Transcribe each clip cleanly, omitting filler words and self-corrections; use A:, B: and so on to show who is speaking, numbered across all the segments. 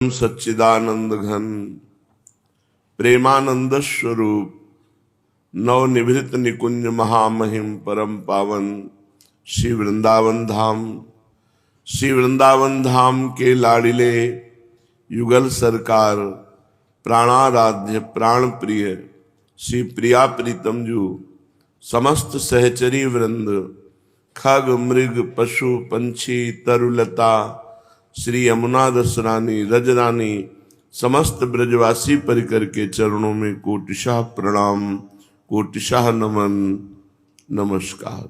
A: सच्चिदानंद घन प्रेमानंद स्वरूप नवनिभृत निकुंज महामहिम परम पावन श्री वृंदावन धाम के लाडिले युगल सरकार प्राणाराध्य प्राण प्रिय श्री प्रिया प्रीतम जू समस्त सहचरी वृंद खग मृग पशु पंछी तरुलता श्री यमुना दसरानी रजरानी समस्त ब्रजवासी परिकर के चरणों में कोटिशाह प्रणाम कोटिशाह नमन नमस्कार।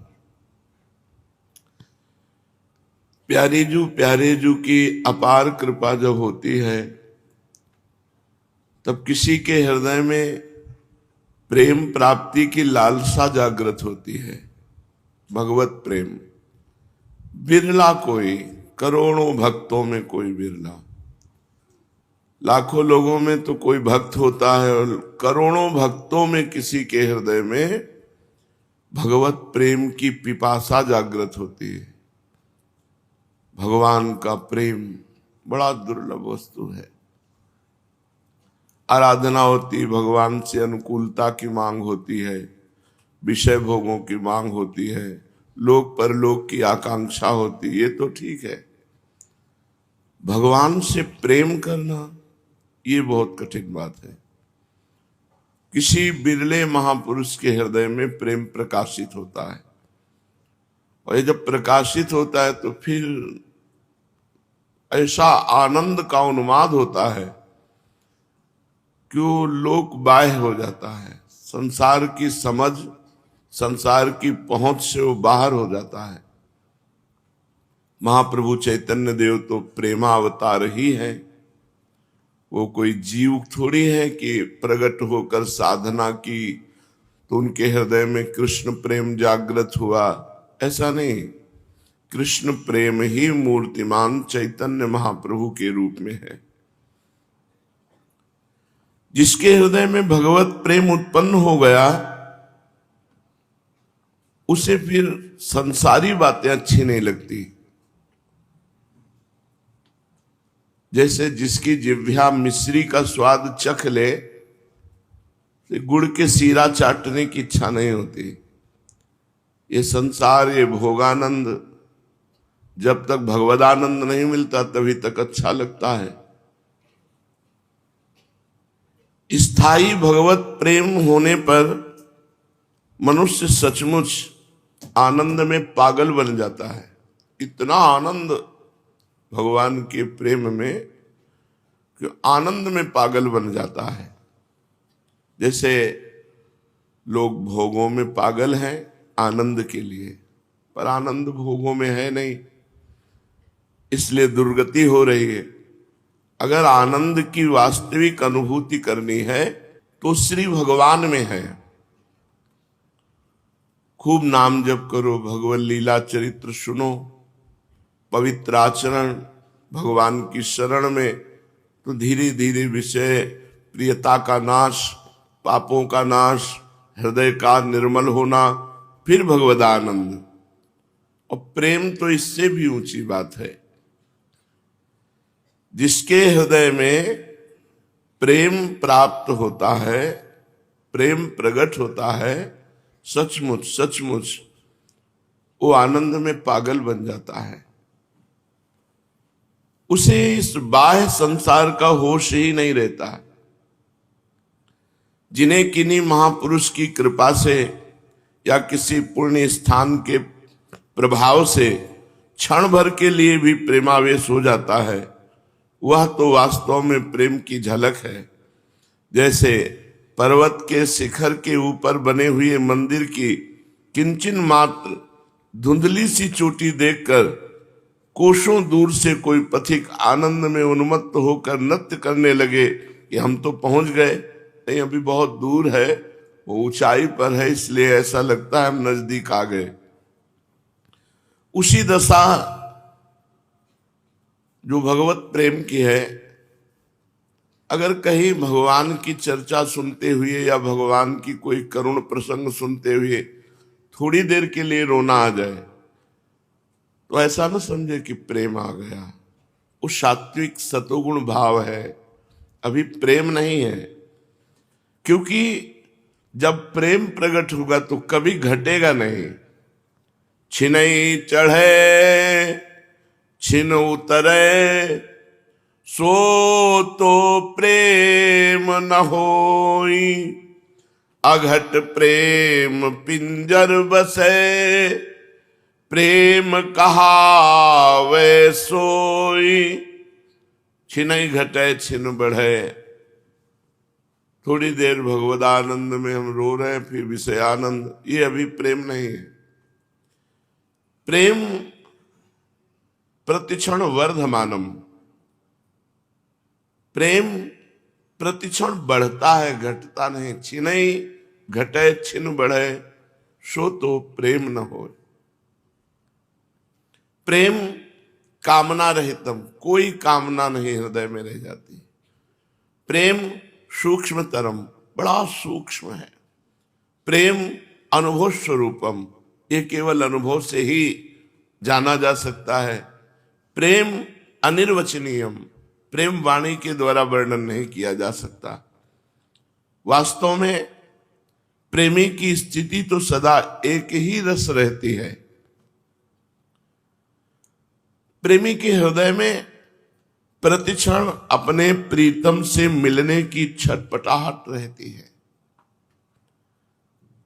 A: प्यारे जू की अपार कृपा जब होती है तब किसी के हृदय में प्रेम प्राप्ति की लालसा जागृत होती है। भगवत प्रेम बिरला कोई, करोड़ों भक्तों में कोई बिरला, लाखों लोगों में तो कोई भक्त होता है और करोड़ों भक्तों में किसी के हृदय में भगवत प्रेम की पिपासा जागृत होती है। भगवान का प्रेम बड़ा दुर्लभ वस्तु है। आराधना होती, भगवान से अनुकूलता की मांग होती है, विषय भोगों की मांग होती है, लोक परलोक की आकांक्षा होती है, ये तो ठीक है। भगवान से प्रेम करना ये बहुत कठिन बात है। किसी बिरले महापुरुष के हृदय में प्रेम प्रकाशित होता है और ये जब प्रकाशित होता है तो फिर ऐसा आनंद का उन्माद होता है कि वो लोक बाह्य हो जाता है। संसार की समझ, संसार की पहुंच से वो बाहर हो जाता है। महाप्रभु चैतन्य देव तो प्रेमावतार ही है। वो कोई जीव थोड़ी है कि प्रकट होकर साधना की तो उनके हृदय में कृष्ण प्रेम जागृत हुआ, ऐसा नहीं। कृष्ण प्रेम ही मूर्तिमान चैतन्य महाप्रभु के रूप में है। जिसके हृदय में भगवत प्रेम उत्पन्न हो गया उसे फिर संसारी बातें अच्छी नहीं लगती। जैसे जिसकी जिह्वा मिश्री का स्वाद चख ले तो गुड़ के सीरा चाटने की इच्छा नहीं होती। ये संसार, ये भोगानंद जब तक भगवदानंद नहीं मिलता तभी तक अच्छा लगता है। स्थायी भगवत प्रेम होने पर मनुष्य सचमुच आनंद में पागल बन जाता है। इतना आनंद भगवान के प्रेम में कि आनंद में पागल बन जाता है। जैसे लोग भोगों में पागल हैं आनंद के लिए, पर आनंद भोगों में है नहीं, इसलिए दुर्गति हो रही है। अगर आनंद की वास्तविक अनुभूति करनी है तो श्री भगवान में है। खूब नाम जप करो, भगवत लीला चरित्र सुनो, पवित्र आचरण, भगवान की शरण में, तो धीरे धीरे विषय प्रियता का नाश, पापों का नाश, हृदय का निर्मल होना, फिर भगवदानंद। और प्रेम तो इससे भी ऊंची बात है। जिसके हृदय में प्रेम प्राप्त होता है, प्रेम प्रकट होता है, सचमुच वो आनंद में पागल बन जाता है। उसे इस बाह्य संसार का होश ही नहीं रहता। जिन्हें किन्हीं महापुरुष की कृपा से या किसी पुण्य स्थान के प्रभाव से क्षण भर के लिए भी प्रेमावेश हो जाता है, वह तो वास्तव में प्रेम की झलक है। जैसे पर्वत के शिखर के ऊपर बने हुए मंदिर की किंचन मात्र धुंधली सी चोटी देखकर कोसों दूर से कोई पथिक आनंद में उन्मत्त होकर नृत्य करने लगे कि हम तो पहुंच गए, नहीं अभी बहुत दूर है, वो ऊंचाई पर है, इसलिए ऐसा लगता है हम नजदीक आ गए। उसी दशा जो भगवत प्रेम की है, अगर कहीं भगवान की चर्चा सुनते हुए या भगवान की कोई करुण प्रसंग सुनते हुए थोड़ी देर के लिए रोना आ जाए तो ऐसा न समझे कि प्रेम आ गया। वो सात्विक सतोगुण भाव है, अभी प्रेम नहीं है। क्योंकि जब प्रेम प्रकट होगा तो कभी घटेगा नहीं। छिनई चढ़े छिन उतरे, सो तो प्रेम न होई, अघट प्रेम पिंजर बसे, प्रेम कहावे सोई। छिनई घटे छिन बढ़े, थोड़ी देर भगवदानंद में हम रो रहे हैं, फिर विषयानंद, ये अभी प्रेम नहीं है। प्रेम प्रतिक्षण वर्धमानम, प्रेम प्रतिक्षण बढ़ता है, घटता नहीं। छिनई घटे छिन बढ़े, सो तो प्रेम न हो। प्रेम कामना रहितम, कोई कामना नहीं हृदय में रह जाती। प्रेम सूक्ष्मतरम, बड़ा सूक्ष्म है। प्रेम अनुभव स्वरूपम, ये केवल अनुभव से ही जाना जा सकता है। प्रेम अनिर्वचनीयम, प्रेम वाणी के द्वारा वर्णन नहीं किया जा सकता। वास्तव में प्रेमी की स्थिति तो सदा एक ही रस रहती है। प्रेमी के हृदय में प्रतिक्षण अपने प्रीतम से मिलने की छटपटाहट रहती है।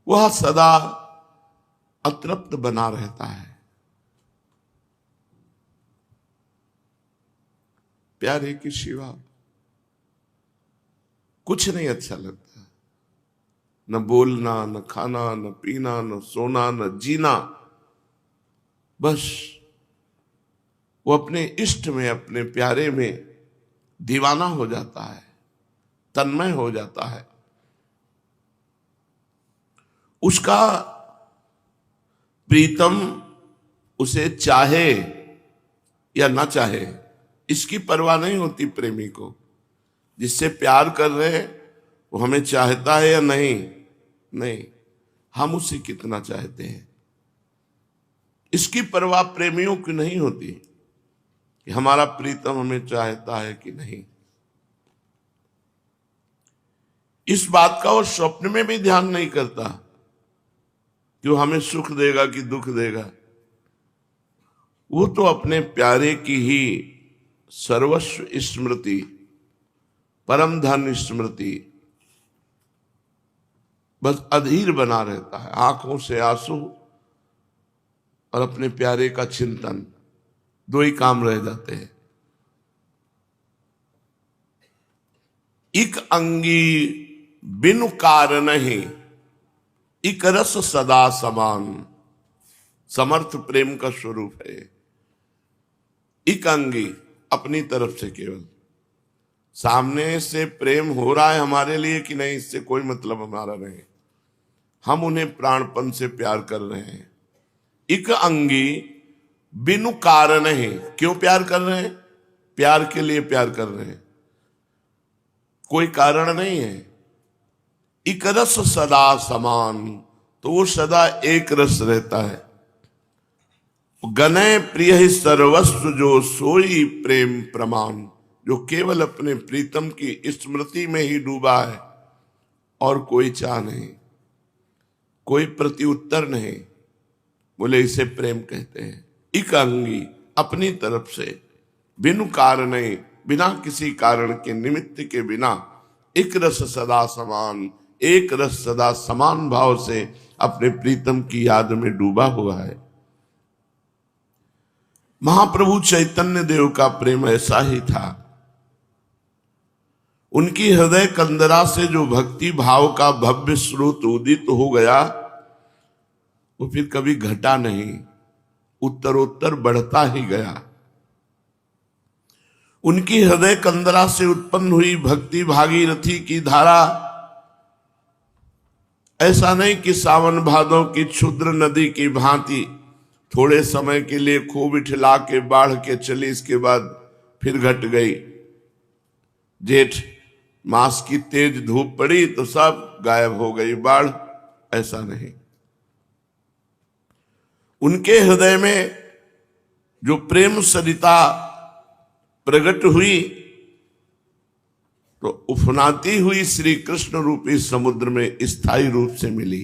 A: वह सदा अतृप्त बना रहता है। प्यारे के सिवा कुछ नहीं अच्छा लगता, न बोलना, न खाना, न पीना, न सोना, न जीना। बस वो अपने इष्ट में, अपने प्यारे में दीवाना हो जाता है, तन्मय हो जाता है। उसका प्रीतम उसे चाहे या ना चाहे, इसकी परवाह नहीं होती प्रेमी को। जिससे प्यार कर रहे हैं वो हमें चाहता है या नहीं, नहीं, हम उसे कितना चाहते हैं, इसकी परवाह प्रेमियों की नहीं होती कि हमारा प्रीतम हमें चाहता है कि नहीं। इस बात का वो स्वप्न में भी ध्यान नहीं करता कि वो हमें सुख देगा कि दुख देगा। वो तो अपने प्यारे की ही सर्वस्व स्मृति, परम धन स्मृति, बस अधीर बना रहता है। आंखों से आंसू और अपने प्यारे का चिंतन, दो ही काम रह जाते हैं। इक अंगी बिनु कारण ही, इक रस सदा समान। समर्थ प्रेम का स्वरूप है। इक अंगी, अपनी तरफ से केवल, सामने से प्रेम हो रहा है हमारे लिए कि नहीं, इससे कोई मतलब हमारा नहीं। हम उन्हें प्राणपन से प्यार कर रहे हैं। इक अंगी बिनु कारण ही, क्यों प्यार कर रहे हैं? प्यार के लिए प्यार कर रहे हैं, कोई कारण नहीं है। इक रस सदा समान, तो वो सदा एक रस रहता है। गने प्रिय ही सर्वस्व जो सोई प्रेम प्रमाण, जो केवल अपने प्रीतम की स्मृति में ही डूबा है और कोई चाह नहीं, कोई प्रत्युत्तर नहीं, बोले इसे प्रेम कहते हैं। इक अंगी, अपनी तरफ से, बिनु कारण, बिना किसी कारण के, निमित्त के बिना, एक रस सदा समान, एक रस सदा समान भाव से अपने प्रीतम की याद में डूबा हुआ है। महाप्रभु चैतन्य देव का प्रेम ऐसा ही था। उनकी हृदय कंदरा से जो भक्ति भाव का भव्य स्रोत उदित हो गया, वो फिर कभी घटा नहीं, उत्तरोत्तर बढ़ता ही गया। उनकी हृदय कंदरा से उत्पन्न हुई भक्ति भागीरथी की धारा ऐसा नहीं कि सावन भादों की क्षुद्र नदी की भांति थोड़े समय के लिए खूब इठला के बाढ़ के चली, इसके बाद फिर घट गई। जेठ मास की तेज धूप पड़ी तो सब गायब हो गई बाढ़, ऐसा नहीं। उनके हृदय में जो प्रेम सरिता प्रकट हुई तो उफनाती हुई श्री कृष्ण रूपी समुद्र में स्थायी रूप से मिली,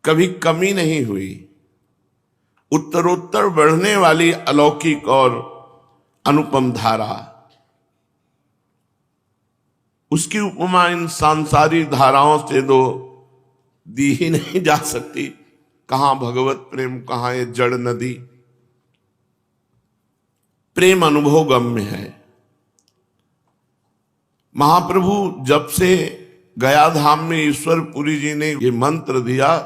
A: कभी कमी नहीं हुई। उत्तरोत्तर बढ़ने वाली अलौकिक और अनुपम धारा, उसकी उपमा इन सांसारिक धाराओं से तो दी ही नहीं जा सकती। कहां भगवत प्रेम, कहां ये जड़ नदी। प्रेम अनुभव गम्य है। महाप्रभु जब से गया धाम में ईश्वरपुरी जी ने ये मंत्र दिया,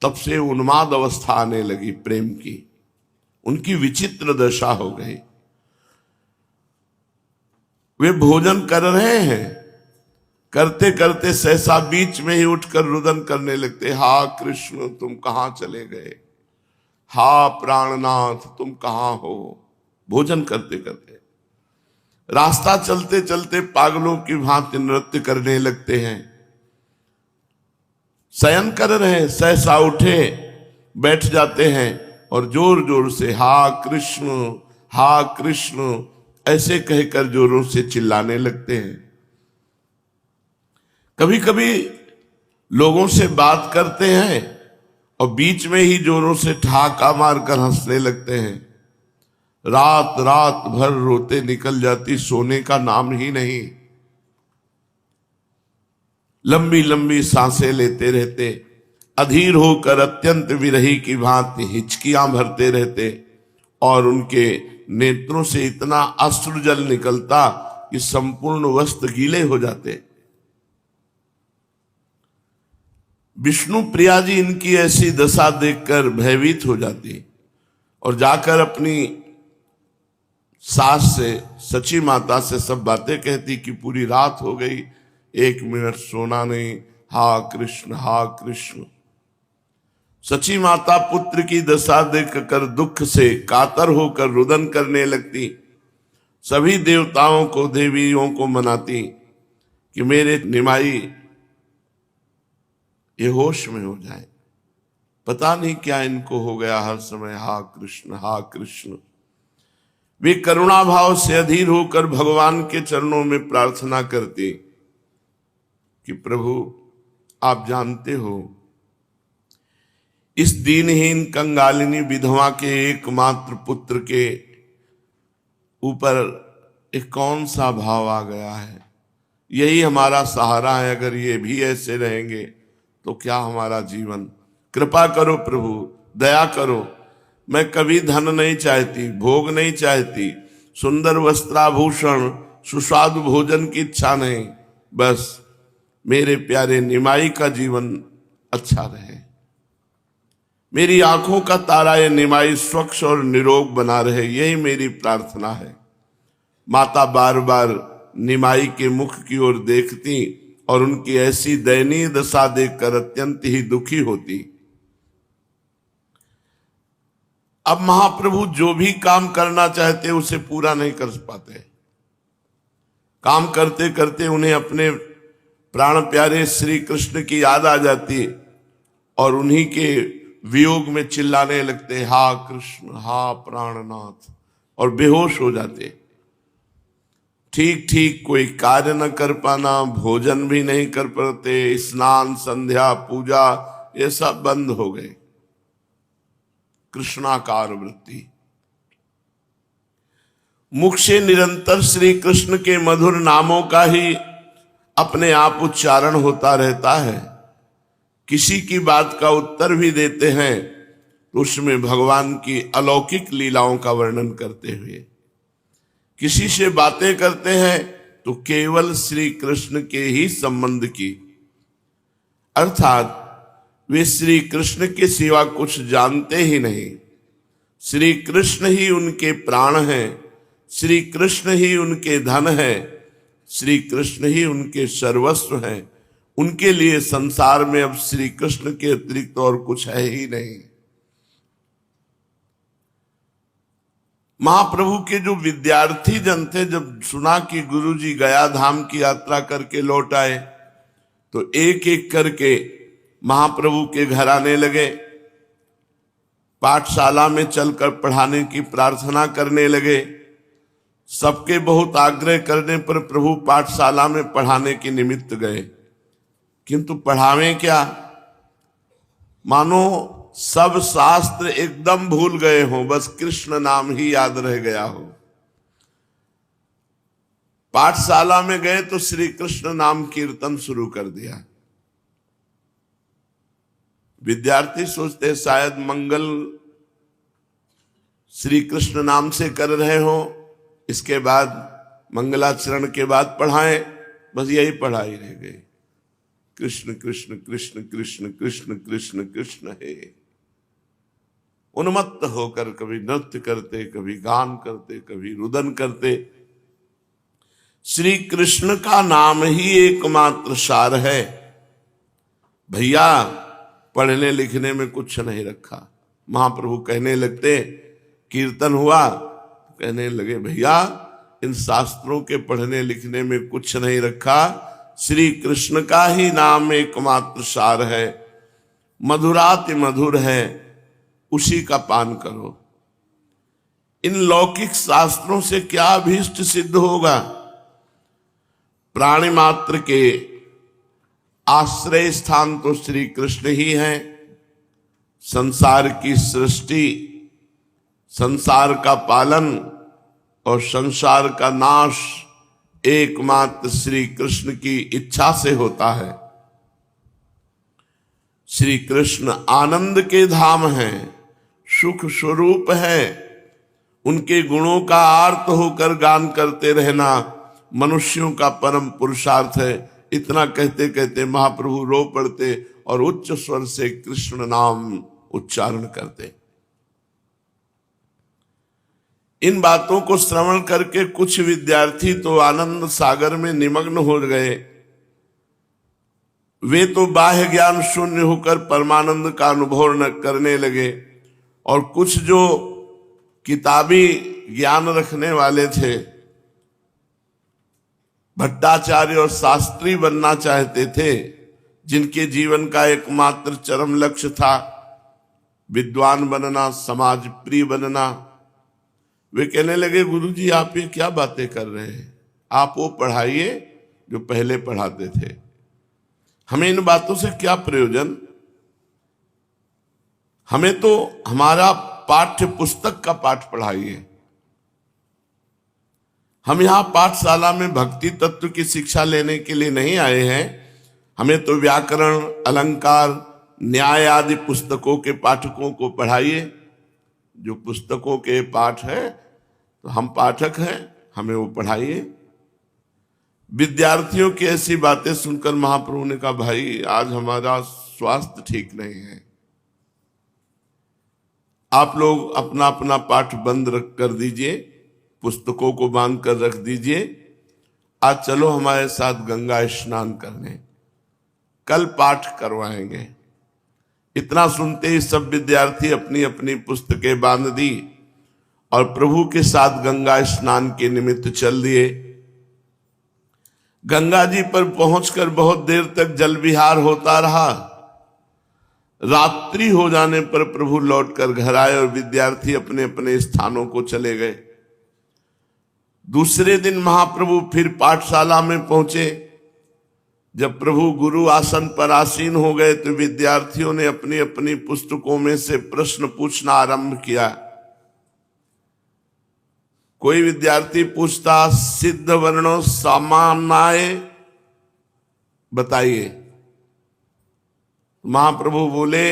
A: तब से उन्माद अवस्था आने लगी प्रेम की, उनकी विचित्र दशा हो गई। वे भोजन कर रहे हैं, करते करते सहसा बीच में ही उठकर रुदन करने लगते, हा कृष्ण तुम कहां चले गए, हा प्राणनाथ तुम कहां हो। भोजन करते करते रास्ता चलते चलते पागलों की भांति नृत्य करने लगते हैं। शयन कर रहे हैं, सहसा उठे बैठ जाते हैं और जोर जोर से हा कृष्ण ऐसे कहकर जोरों से चिल्लाने लगते हैं। कभी कभी लोगों से बात करते हैं और बीच में ही जोरों से ठहाका मारकर हंसने लगते हैं। रात रात भर रोते निकल जाती, सोने का नाम ही नहीं। लंबी लंबी सांसें लेते रहते, अधीर होकर अत्यंत विरही की भांति हिचकियां भरते रहते और उनके नेत्रों से इतना अश्रुजल निकलता कि संपूर्ण वस्त्र गीले हो जाते। विष्णु प्रिया जी इनकी ऐसी दशा देखकर भयभीत हो जाती और जाकर अपनी सास से, सची माता से सब बातें कहती कि पूरी रात हो गई, 1 मिनट सोना नहीं, हा कृष्ण। सची माता पुत्र की दशा देखकर दुख से कातर होकर रुदन करने लगती। सभी देवताओं को, देवियों को मनाती कि मेरे निमाई ये होश में हो जाए, पता नहीं क्या इनको हो गया, हर समय हा कृष्ण। वे करुणा भाव से अधीर होकर भगवान के चरणों में प्रार्थना करती कि प्रभु आप जानते हो इस दीनहीन कंगालिनी विधवा के एकमात्र पुत्र के ऊपर एक कौन सा भाव आ गया है, यही हमारा सहारा है। अगर ये भी ऐसे रहेंगे तो क्या हमारा जीवन। कृपा करो प्रभु, दया करो। मैं कभी धन नहीं चाहती, भोग नहीं चाहती, सुंदर वस्त्राभूषण, सुस्वादु भोजन की इच्छा नहीं, बस मेरे प्यारे निमाई का जीवन अच्छा रहे। मेरी आंखों का तारा ये निमाई स्वच्छ और निरोग बना रहे, यही मेरी प्रार्थना है। माता बार बार निमाई के मुख की ओर देखती और उनकी ऐसी दयनीय दशा देखकर अत्यंत ही दुखी होती। अब महाप्रभु जो भी काम करना चाहते उसे पूरा नहीं कर पाते। काम करते करते उन्हें अपने प्राण प्यारे श्री कृष्ण की याद आ जाती और उन्हीं के वियोग में चिल्लाने लगते, हा कृष्ण हा प्राणनाथ, और बेहोश हो जाते। ठीक कोई कार्य न कर पाना, भोजन भी नहीं कर पाते, स्नान संध्या पूजा ये सब बंद हो गए। कृष्णाकार वृत्ति, मुख से निरंतर श्री कृष्ण के मधुर नामों का ही अपने आप उच्चारण होता रहता है। किसी की बात का उत्तर भी देते हैं तो उसमें भगवान की अलौकिक लीलाओं का वर्णन करते हुए, किसी से बातें करते हैं तो केवल श्री कृष्ण के ही संबंध की, अर्थात वे श्री कृष्ण के सिवा कुछ जानते ही नहीं। श्री कृष्ण ही उनके प्राण हैं, श्री कृष्ण ही उनके धन है, श्री कृष्ण ही उनके सर्वस्व हैं। उनके लिए संसार में अब श्री कृष्ण के अतिरिक्त और कुछ है ही नहीं। महाप्रभु के जो विद्यार्थी जन थे, जब सुना कि गुरुजी गया धाम की यात्रा करके लौट आए तो एक एक करके महाप्रभु के घर आने लगे। पाठशाला में चलकर पढ़ाने की प्रार्थना करने लगे। सबके बहुत आग्रह करने पर प्रभु पाठशाला में पढ़ाने के निमित्त गए, किंतु पढ़ावें क्या, मानो सब शास्त्र एकदम भूल गए हों, बस कृष्ण नाम ही याद रह गया हो। पाठशाला में गए तो श्री कृष्ण नाम कीर्तन शुरू कर दिया। विद्यार्थी सोचते शायद मंगल श्री कृष्ण नाम से कर रहे हो, इसके बाद मंगलाचरण के बाद पढ़ाएं, बस यही पढ़ाई रह गई। कृष्ण कृष्ण कृष्ण कृष्ण कृष्ण कृष्ण कृष्ण हे। उन्मत्त होकर कभी नृत्य करते, कभी गान करते, कभी रुदन करते। श्री कृष्ण का नाम ही एकमात्र सार है भैया, पढ़ने लिखने में कुछ नहीं रखा। महाप्रभु कहने लगते, कीर्तन हुआ, कहने लगे भैया इन शास्त्रों के पढ़ने लिखने में कुछ नहीं रखा, श्री कृष्ण का ही नाम एकमात्र सार है, मधुराति मधुर है, उसी का पान करो। इन लौकिक शास्त्रों से क्या अभीष्ट सिद्ध होगा? प्राणी मात्र के आश्रय स्थान तो श्री कृष्ण ही हैं। संसार की सृष्टि, संसार का पालन और संसार का नाश एकमात्र श्री कृष्ण की इच्छा से होता है। श्री कृष्ण आनंद के धाम हैं, सुख स्वरूप है। उनके गुणों का आर्त होकर गान करते रहना मनुष्यों का परम पुरुषार्थ है। इतना कहते कहते महाप्रभु रो पड़ते और उच्च स्वर से कृष्ण नाम उच्चारण करते। इन बातों को श्रवण करके कुछ विद्यार्थी तो आनंद सागर में निमग्न हो गए। वे तो बाह्य ज्ञान शून्य होकर परमानंद का अनुभव न करने लगे, और कुछ जो किताबी ज्ञान रखने वाले थे, भट्टाचार्य और शास्त्री बनना चाहते थे, जिनके जीवन का एकमात्र चरम लक्ष्य था विद्वान बनना, समाज प्रिय बनना, वे कहने लगे गुरुजी आप ये क्या बातें कर रहे हैं, आप वो पढ़ाइए जो पहले पढ़ाते थे, हमें इन बातों से क्या प्रयोजन। हमें तो हमारा पाठ्य पुस्तक का पाठ पढ़ाइए। हम यहां पाठशाला में भक्ति तत्व की शिक्षा लेने के लिए नहीं आए हैं। हमें तो व्याकरण, अलंकार, न्याय आदि पुस्तकों के पाठकों को पढ़ाइए। जो पुस्तकों के पाठ है तो हम पाठक हैं, हमें वो पढ़ाइए। विद्यार्थियों की ऐसी बातें सुनकर महाप्रभु ने कहा भाई आज हमारा स्वास्थ्य ठीक नहीं है, आप लोग अपना अपना पाठ बंद रख कर दीजिए, पुस्तकों को बांध कर रख दीजिए, आज चलो हमारे साथ गंगा स्नान करने, कल पाठ करवाएंगे। इतना सुनते ही सब विद्यार्थी अपनी अपनी पुस्तकें बांध दी और प्रभु के साथ गंगा स्नान के निमित्त चल दिए। गंगा जी पर पहुंचकर बहुत देर तक जल विहार होता रहा। रात्रि हो जाने पर प्रभु लौटकर घर आए और विद्यार्थी अपने अपने स्थानों को चले गए। दूसरे दिन महाप्रभु फिर पाठशाला में पहुंचे। जब प्रभु गुरु आसन पर आसीन हो गए तो विद्यार्थियों ने अपनी अपनी पुस्तकों में से प्रश्न पूछना आरंभ किया। कोई विद्यार्थी पूछता सिद्ध वर्णों सामान्य बताइए। महाप्रभु बोले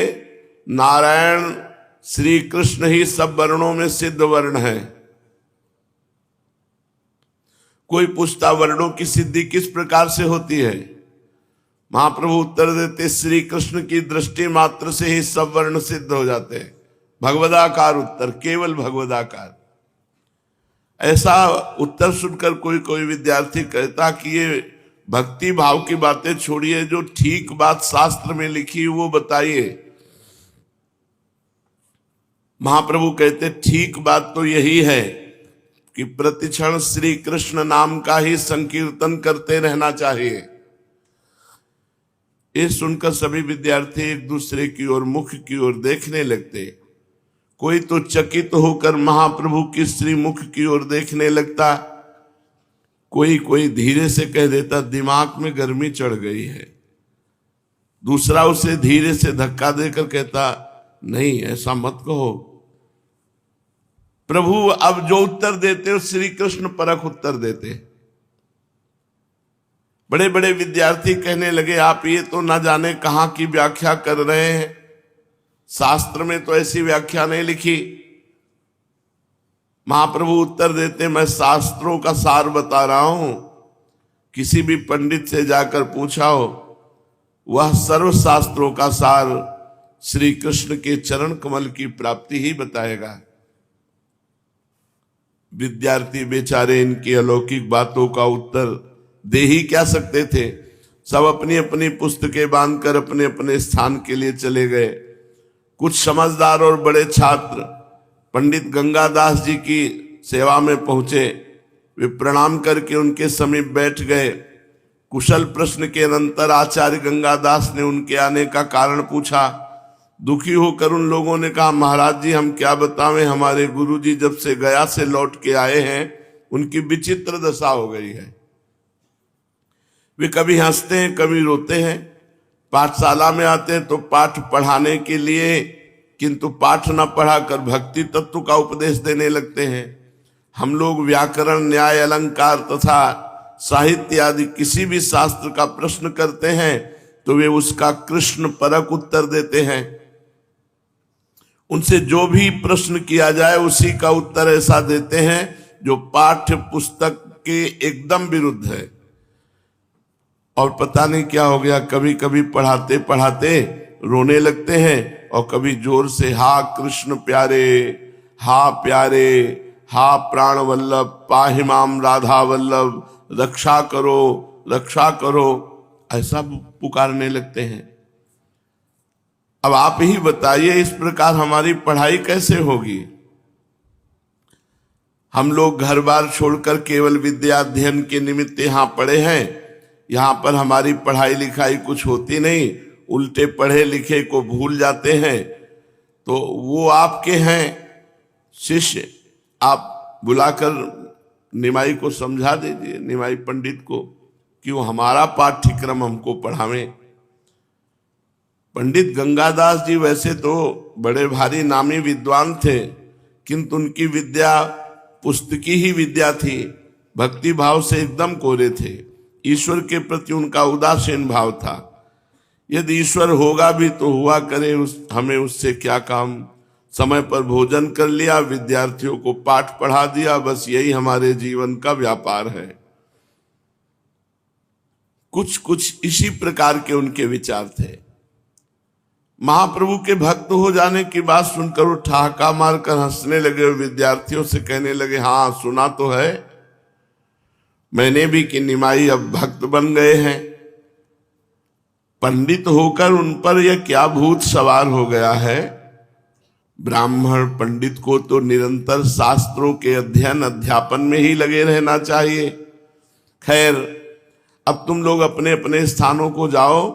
A: नारायण श्री कृष्ण ही सब वर्णों में सिद्ध वर्ण है। कोई पूछता वर्णों की सिद्धि किस प्रकार से होती है। महाप्रभु उत्तर देते श्री कृष्ण की दृष्टि मात्र से ही सब वर्ण सिद्ध हो जाते हैं। भगवदाकार उत्तर, केवल भगवदाकार। ऐसा उत्तर सुनकर कोई कोई विद्यार्थी कहता कि ये भक्ति भाव की बातें छोड़िए, जो ठीक बात शास्त्र में लिखी वो बताइए। महाप्रभु कहते ठीक बात तो यही है कि प्रतिक्षण श्री कृष्ण नाम का ही संकीर्तन करते रहना चाहिए। ये सुनकर सभी विद्यार्थी एक दूसरे की ओर मुख की ओर देखने लगते। कोई तो चकित होकर महाप्रभु की श्रीमुख की ओर देखने लगता, कोई धीरे से कह देता दिमाग में गर्मी चढ़ गई है, दूसरा उसे धीरे से धक्का देकर कहता नहीं ऐसा मत कहो। प्रभु अब जो उत्तर देते हो श्री कृष्ण परख उत्तर देते। बड़े बड़े विद्यार्थी कहने लगे आप ये तो ना जाने कहां की व्याख्या कर रहे हैं, शास्त्र में तो ऐसी व्याख्या नहीं लिखी। महाप्रभु उत्तर देते मैं शास्त्रों का सार बता रहा हूं, किसी भी पंडित से जाकर पूछा हो वह सर्व शास्त्रों का सार श्री कृष्ण के चरण कमल की प्राप्ति ही बताएगा। विद्यार्थी बेचारे इनकी अलौकिक बातों का उत्तर दे ही क्या सकते थे। सब अपनी अपनी पुस्तकें बांधकर अपने अपने स्थान के लिए चले गए। कुछ समझदार और बड़े छात्र पंडित गंगादास जी की सेवा में पहुंचे। वे प्रणाम करके उनके समीप बैठ गए। कुशल प्रश्न के अनंतर आचार्य गंगादास ने उनके आने का कारण पूछा। दुखी होकर उन लोगों ने कहा महाराज जी हम क्या बतावें, हमारे गुरुजी जब से गया से लौट के आए हैं उनकी विचित्र दशा हो गई है। वे कभी हंसते हैं कभी रोते हैं। पाठशाला में आते हैं तो पाठ पढ़ाने के लिए, किंतु पाठ न पढ़ाकर भक्ति तत्व का उपदेश देने लगते हैं। हम लोग व्याकरण न्याय अलंकार तथा साहित्य आदि किसी भी शास्त्र का प्रश्न करते हैं तो वे उसका कृष्ण परक उत्तर देते हैं। उनसे जो भी प्रश्न किया जाए उसी का उत्तर ऐसा देते हैं जो पाठ्य पुस्तक के एकदम विरुद्ध है। और पता नहीं क्या हो गया, कभी कभी पढ़ाते पढ़ाते रोने लगते हैं और कभी जोर से हा कृष्ण प्यारे, हा प्यारे, हा प्राण वल्लभ, पाहिमाम राधा वल्लभ, रक्षा करो रक्षा करो, ऐसा पुकारने लगते हैं। अब आप ही बताइए इस प्रकार हमारी पढ़ाई कैसे होगी। हम लोग घर बार छोड़कर केवल विद्या अध्ययन के निमित्त यहाँ पड़े हैं। यहाँ पर हमारी पढ़ाई लिखाई कुछ होती नहीं, उल्टे पढ़े लिखे को भूल जाते हैं। तो वो आपके हैं शिष्य, आप बुलाकर निमाई को समझा दीजिए, निमाई पंडित को, कि वो हमारा पाठ्यक्रम हमको पढ़ावें। पंडित गंगादास जी वैसे तो बड़े भारी नामी विद्वान थे, किंतु उनकी विद्या पुस्तकी ही विद्या थी। भक्ति भाव से एकदम कोरे थे। ईश्वर के प्रति उनका उदासीन भाव था। यदि ईश्वर होगा भी तो हुआ करे, हमें उससे क्या काम। समय पर भोजन कर लिया, विद्यार्थियों को पाठ पढ़ा दिया, बस यही हमारे जीवन का व्यापार है। कुछ इसी प्रकार के उनके विचार थे। महाप्रभु के भक्त हो जाने की बात सुनकर वो ठहाका मारकर हंसने लगे और विद्यार्थियों से कहने लगे हाँ सुना तो है मैंने भी कि निमाई अब भक्त बन गए हैं। पंडित होकर उन पर यह क्या भूत सवार हो गया है। ब्राह्मण पंडित को तो निरंतर शास्त्रों के अध्ययन अध्यापन में ही लगे रहना चाहिए। खैर अब तुम लोग अपने अपने स्थानों को जाओ,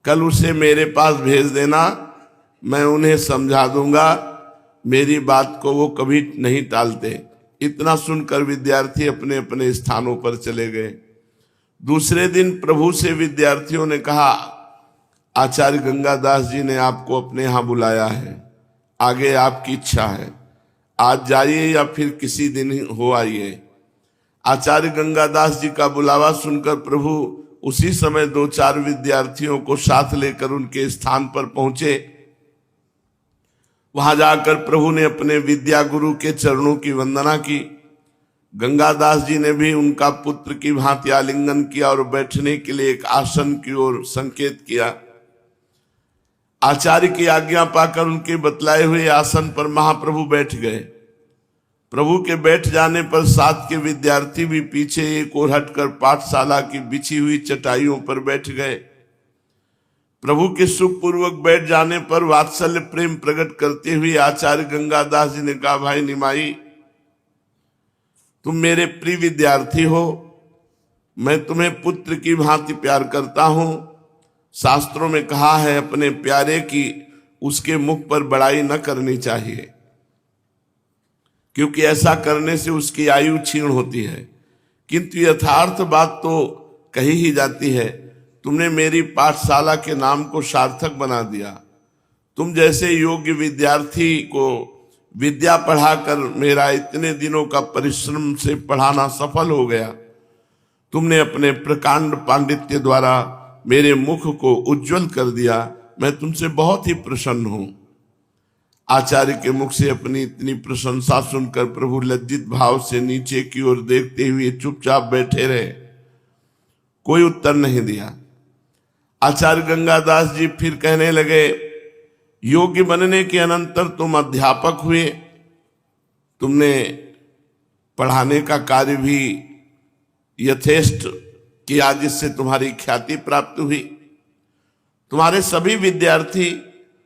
A: कल उसे मेरे पास भेज देना, मैं उन्हें समझा दूंगा। मेरी बात को वो कभी नहीं टालते। इतना सुनकर विद्यार्थी अपने अपने स्थानों पर चले गए। दूसरे दिन प्रभु से विद्यार्थियों ने कहा आचार्य गंगादास जी ने आपको अपने यहाँ बुलाया है, आगे आपकी इच्छा है, आज जाइए या फिर किसी दिन हो आइए। आचार्य गंगादास जी का बुलावा सुनकर प्रभु उसी समय 2-4 विद्यार्थियों को साथ लेकर उनके स्थान पर पहुंचे। वहां जाकर प्रभु ने अपने विद्या गुरु के चरणों की वंदना की। गंगादास जी ने भी उनका पुत्र की भांति आलिंगन किया और बैठने के लिए एक आसन की ओर संकेत किया। आचार्य की आज्ञा पाकर उनके बतलाए हुए आसन पर महाप्रभु बैठ गए। प्रभु के बैठ जाने पर साथ के विद्यार्थी भी पीछे एक ओर हटकर पाठशाला की बिछी हुई चटाइयों पर बैठ गए। प्रभु के सुखपूर्वक बैठ जाने पर वात्सल्य प्रेम प्रकट करते हुए आचार्य गंगादास जी ने कहा भाई निमाई तुम मेरे प्रिय विद्यार्थी हो, मैं तुम्हें पुत्र की भांति प्यार करता हूं। शास्त्रों में कहा है अपने प्यारे की उसके मुख पर बड़ाई न करनी चाहिए। क्योंकि ऐसा करने से उसकी आयु क्षीण होती है। किंतु यथार्थ बात तो कही ही जाती है, तुमने मेरी पाठशाला के नाम को सार्थक बना दिया। तुम जैसे योग्य विद्यार्थी को विद्या पढ़ाकर मेरा इतने दिनों का परिश्रम से पढ़ाना सफल हो गया। तुमने अपने प्रकांड पांडित्य द्वारा मेरे मुख को उज्जवल कर दिया। मैं तुमसे बहुत ही प्रसन्न हूं। आचार्य के मुख से अपनी इतनी प्रशंसा सुनकर प्रभु लज्जित भाव से नीचे की ओर देखते हुए चुपचाप बैठे रहे, कोई उत्तर नहीं दिया। आचार्य गंगादास जी फिर कहने लगे, योग्य बनने के अनंतर तुम अध्यापक हुए, तुमने पढ़ाने का कार्य भी यथेष्ट किया, जिससे तुम्हारी ख्याति प्राप्त हुई। तुम्हारे सभी विद्यार्थी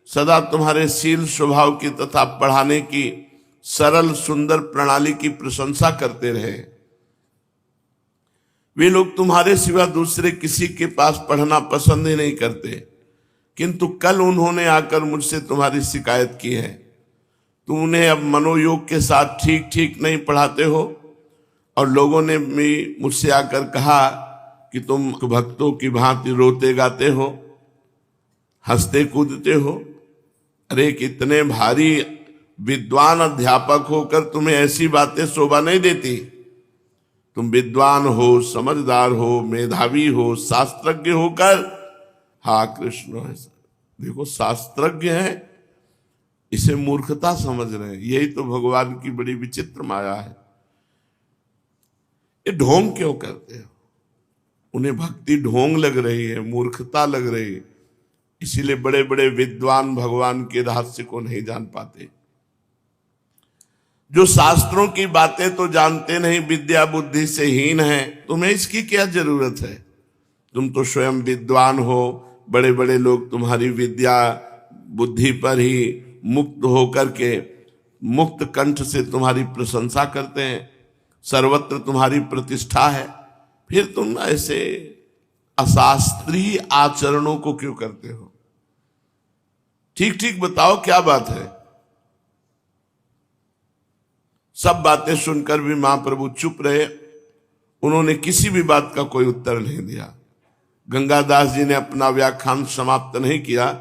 A: सदा तुम्हारे शील स्वभाव की तथा पढ़ाने की सरल सुंदर प्रणाली की प्रशंसा करते रहे। वे लोग तुम्हारे सिवा दूसरे किसी के पास पढ़ना पसंद ही नहीं करते, किंतु कल उन्होंने आकर मुझसे तुम्हारी शिकायत की है। तुम उन्हें अब मनोयोग के साथ ठीक ठीक नहीं पढ़ाते हो, और लोगों ने भी मुझसे आकर कहा कि तुम भक्तों की भांति रोते गाते हो, हंसते कूदते हो। अरे कितने भारी विद्वान अध्यापक होकर तुम्हें ऐसी बातें शोभा नहीं देती। तुम विद्वान हो, समझदार हो, मेधावी हो, शास्त्रज्ञ होकर, हाँ कृष्ण है, देखो शास्त्रज्ञ है, इसे मूर्खता समझ रहे हैं। यही तो भगवान की बड़ी विचित्र माया है। ये ढोंग क्यों करते हो? उन्हें भक्ति ढोंग लग रही है, मूर्खता लग रही है, इसीलिए बड़े बड़े विद्वान भगवान के रहस्य को नहीं जान पाते। जो शास्त्रों की बातें तो जानते नहीं, विद्या बुद्धि से हीन है, तुम्हें इसकी क्या जरूरत है? तुम तो स्वयं विद्वान हो, बड़े बड़े लोग तुम्हारी विद्या बुद्धि पर ही मुक्त होकर के मुक्त कंठ से तुम्हारी प्रशंसा करते हैं, सर्वत्र तुम्हारी प्रतिष्ठा है। फिर तुम ऐसे अशास्त्रीय आचरणों को क्यों करते हो? ठीक ठीक बताओ क्या बात है? सब बातें सुनकर भी महाप्रभु चुप रहे। उन्होंने किसी भी बात का कोई उत्तर नहीं दिया। गंगादास जी ने अपना व्याख्यान समाप्त नहीं किया।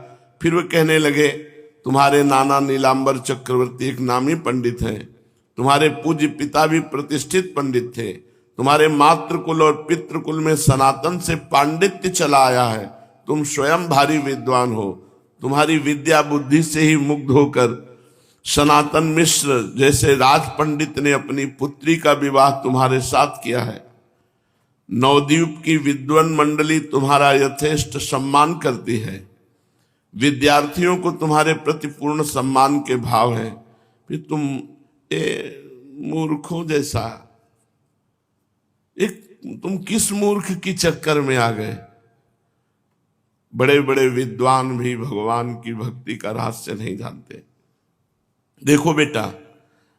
A: फिर वे कहने लगे, तुम्हारे नाना नीलांबर चक्रवर्ती एक नामी पंडित हैं, तुम्हारे पूज्य पिता भी प्रतिष्ठित पंडित थे, तुम्हारे मातृकुल और पितृकुल में सनातन से पांडित्य चला आया है, तुम स्वयं भारी विद्वान हो, तुम्हारी विद्या बुद्धि से ही मुग्ध होकर सनातन मिश्र जैसे राज पंडित ने अपनी पुत्री का विवाह तुम्हारे साथ किया है। नवद्वीप की विद्वान मंडली तुम्हारा यथेष्ट सम्मान करती है, विद्यार्थियों को तुम्हारे प्रति पूर्ण सम्मान के भाव है। फिर तुम मूर्खों जैसा तुम किस मूर्ख की चक्कर में आ गए? बड़े बड़े विद्वान भी भगवान की भक्ति का रहस्य नहीं जानते। देखो बेटा,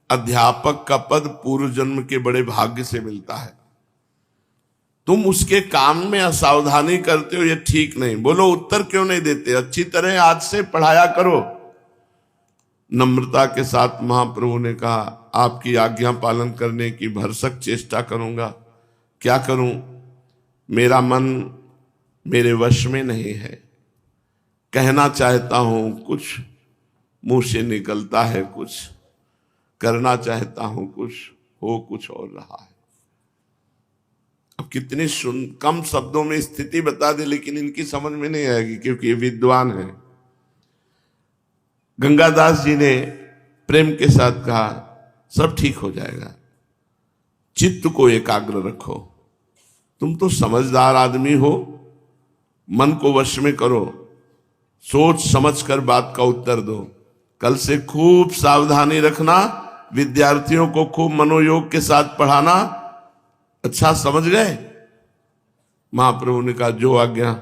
A: अध्यापक का पद पूर्व जन्म के बड़े भाग्य से मिलता है। तुम उसके काम में असावधानी करते हो, ये ठीक नहीं। बोलो उत्तर क्यों नहीं देते? अच्छी तरह आज से पढ़ाया करो। नम्रता के साथ महाप्रभु ने कहा, आपकी आज्ञा पालन करने की भरसक चेष्टा करूंगा। क्या करूं? मेरा मन मेरे वश में नहीं है। कहना चाहता हूं कुछ, मुंह से निकलता है कुछ, करना चाहता हूं कुछ, हो कुछ और रहा है। अब कितनी कम शब्दों में स्थिति बता दे, लेकिन इनकी समझ में नहीं आएगी, क्योंकि ये विद्वान है। गंगादास जी ने प्रेम के साथ कहा, सब ठीक हो जाएगा, चित्त को एकाग्र रखो। तुम तो समझदार आदमी हो, मन को वश में करो, सोच समझ कर बात का उत्तर दो। कल से खूब सावधानी रखना, विद्यार्थियों को खूब मनोयोग के साथ पढ़ाना। अच्छा समझ गए? महाप्रभु ने कहा, जो आज्ञा।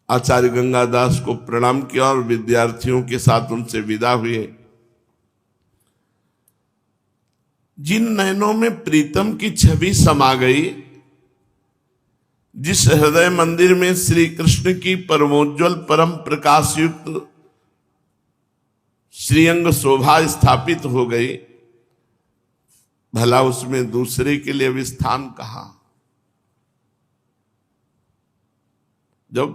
A: आचार्य गंगादास को प्रणाम किया और विद्यार्थियों के साथ उनसे विदा हुए। जिन नयनों में प्रीतम की छवि समा गई, जिस हृदय मंदिर में श्री कृष्ण की परमोज्वल परम प्रकाश युक्त श्रीअंग शोभा स्थापित हो गई, भला उसमें दूसरे के लिए भी स्थान कहाँ? जब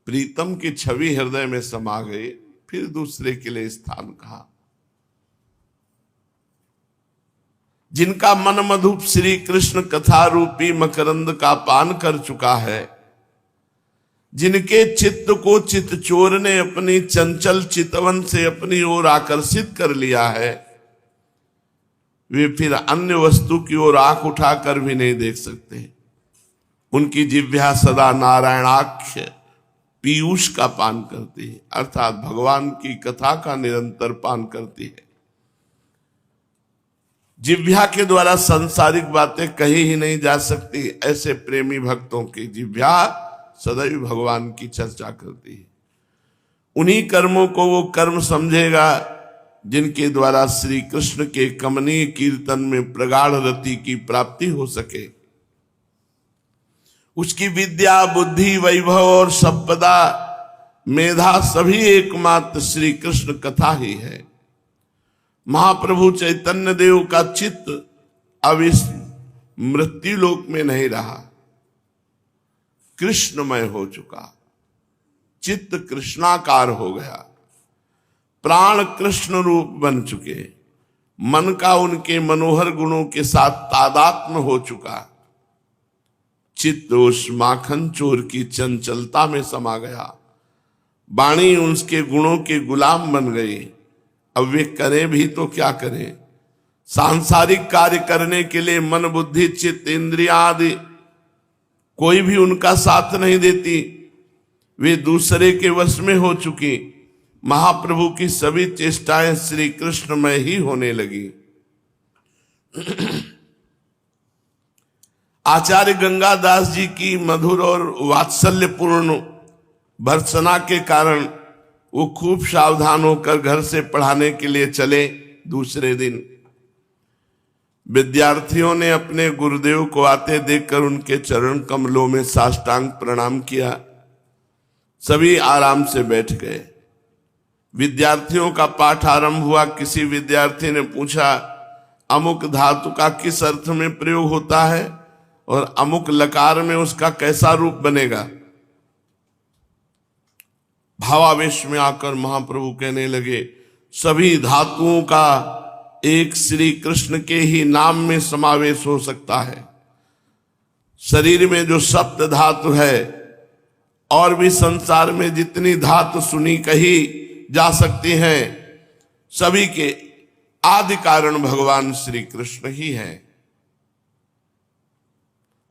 A: प्रीतम की छवि हृदय में समा गई, फिर दूसरे के लिए स्थान कहाँ? जिनका मन मधुप श्री कृष्ण कथा रूपी मकरंद का पान कर चुका है, जिनके चित्त को चित्त चोर ने अपनी चंचल चितवन से अपनी ओर आकर्षित कर लिया है, वे फिर अन्य वस्तु की ओर आंख उठाकर भी नहीं देख सकते। उनकी जिह्वा सदा नारायणाक्ष पीयूष का पान करती है, अर्थात भगवान की कथा का निरंतर पान करती है। जिह्वा के द्वारा सांसारिक बातें कही ही नहीं जा सकती, ऐसे प्रेमी भक्तों की जिह्वा सदैव भगवान की चर्चा करती है। उन्हीं कर्मों को वो कर्म समझेगा जिनके द्वारा श्री कृष्ण के कमनीय कीर्तन में प्रगाढ़ रति की प्राप्ति हो सके। उसकी विद्या, बुद्धि, वैभव और संपदा, मेधा सभी एकमात्र श्री कृष्ण कथा ही है। महाप्रभु चैतन्य देव का चित्त अब इस मृत्यु लोक में नहीं रहा, कृष्णमय हो चुका, चित्त कृष्णाकार हो गया, प्राण कृष्ण रूप बन चुके, मन का उनके मनोहर गुणों के साथ तादात्म्य हो चुका, चित्त उस माखन चोर की चंचलता में समा गया, वाणी उसके गुणों के गुलाम बन गई। अब वे करें भी तो क्या करें? सांसारिक कार्य करने के लिए मन, बुद्धि, चित्त, इंद्रिया आदि कोई भी उनका साथ नहीं देती, वे दूसरे के वश में हो चुकी। महाप्रभु की सभी चेष्टाएं श्री कृष्ण में ही होने लगी। आचार्य गंगादास जी की मधुर और वात्सल्यपूर्ण भर्त्सना के कारण वो खूब सावधान होकर घर से पढ़ाने के लिए चले। दूसरे दिन विद्यार्थियों ने अपने गुरुदेव को आते देखकर उनके चरण कमलों में साष्टांग प्रणाम किया। सभी आराम से बैठ गए। विद्यार्थियों का पाठ आरंभ हुआ। किसी विद्यार्थी ने पूछा, अमुक धातु का किस अर्थ में प्रयोग होता है और अमुक लकार में उसका कैसा रूप बनेगा? भावावेश में आकर महाप्रभु कहने लगे, सभी धातुओं का एक श्री कृष्ण के ही नाम में समावेश हो सकता है। शरीर में जो सप्त धातु है और भी संसार में जितनी धातु सुनी कही जा सकती हैं, सभी के आदि कारण भगवान श्री कृष्ण ही है।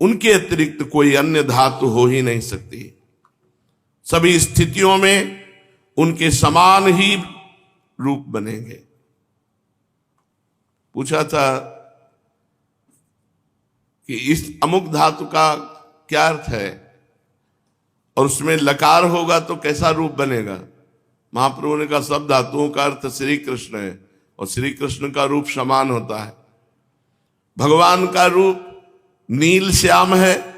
A: उनके अतिरिक्त कोई अन्य धातु हो ही नहीं सकती। सभी स्थितियों में उनके समान ही रूप बनेंगे। पूछा था कि इस अमुक धातु का क्या अर्थ है और उसमें लकार होगा तो कैसा रूप बनेगा? महाप्रभु ने कहा, सब धातुओं का अर्थ श्री कृष्ण है और श्री कृष्ण का रूप समान होता है। भगवान का रूप नील श्याम है।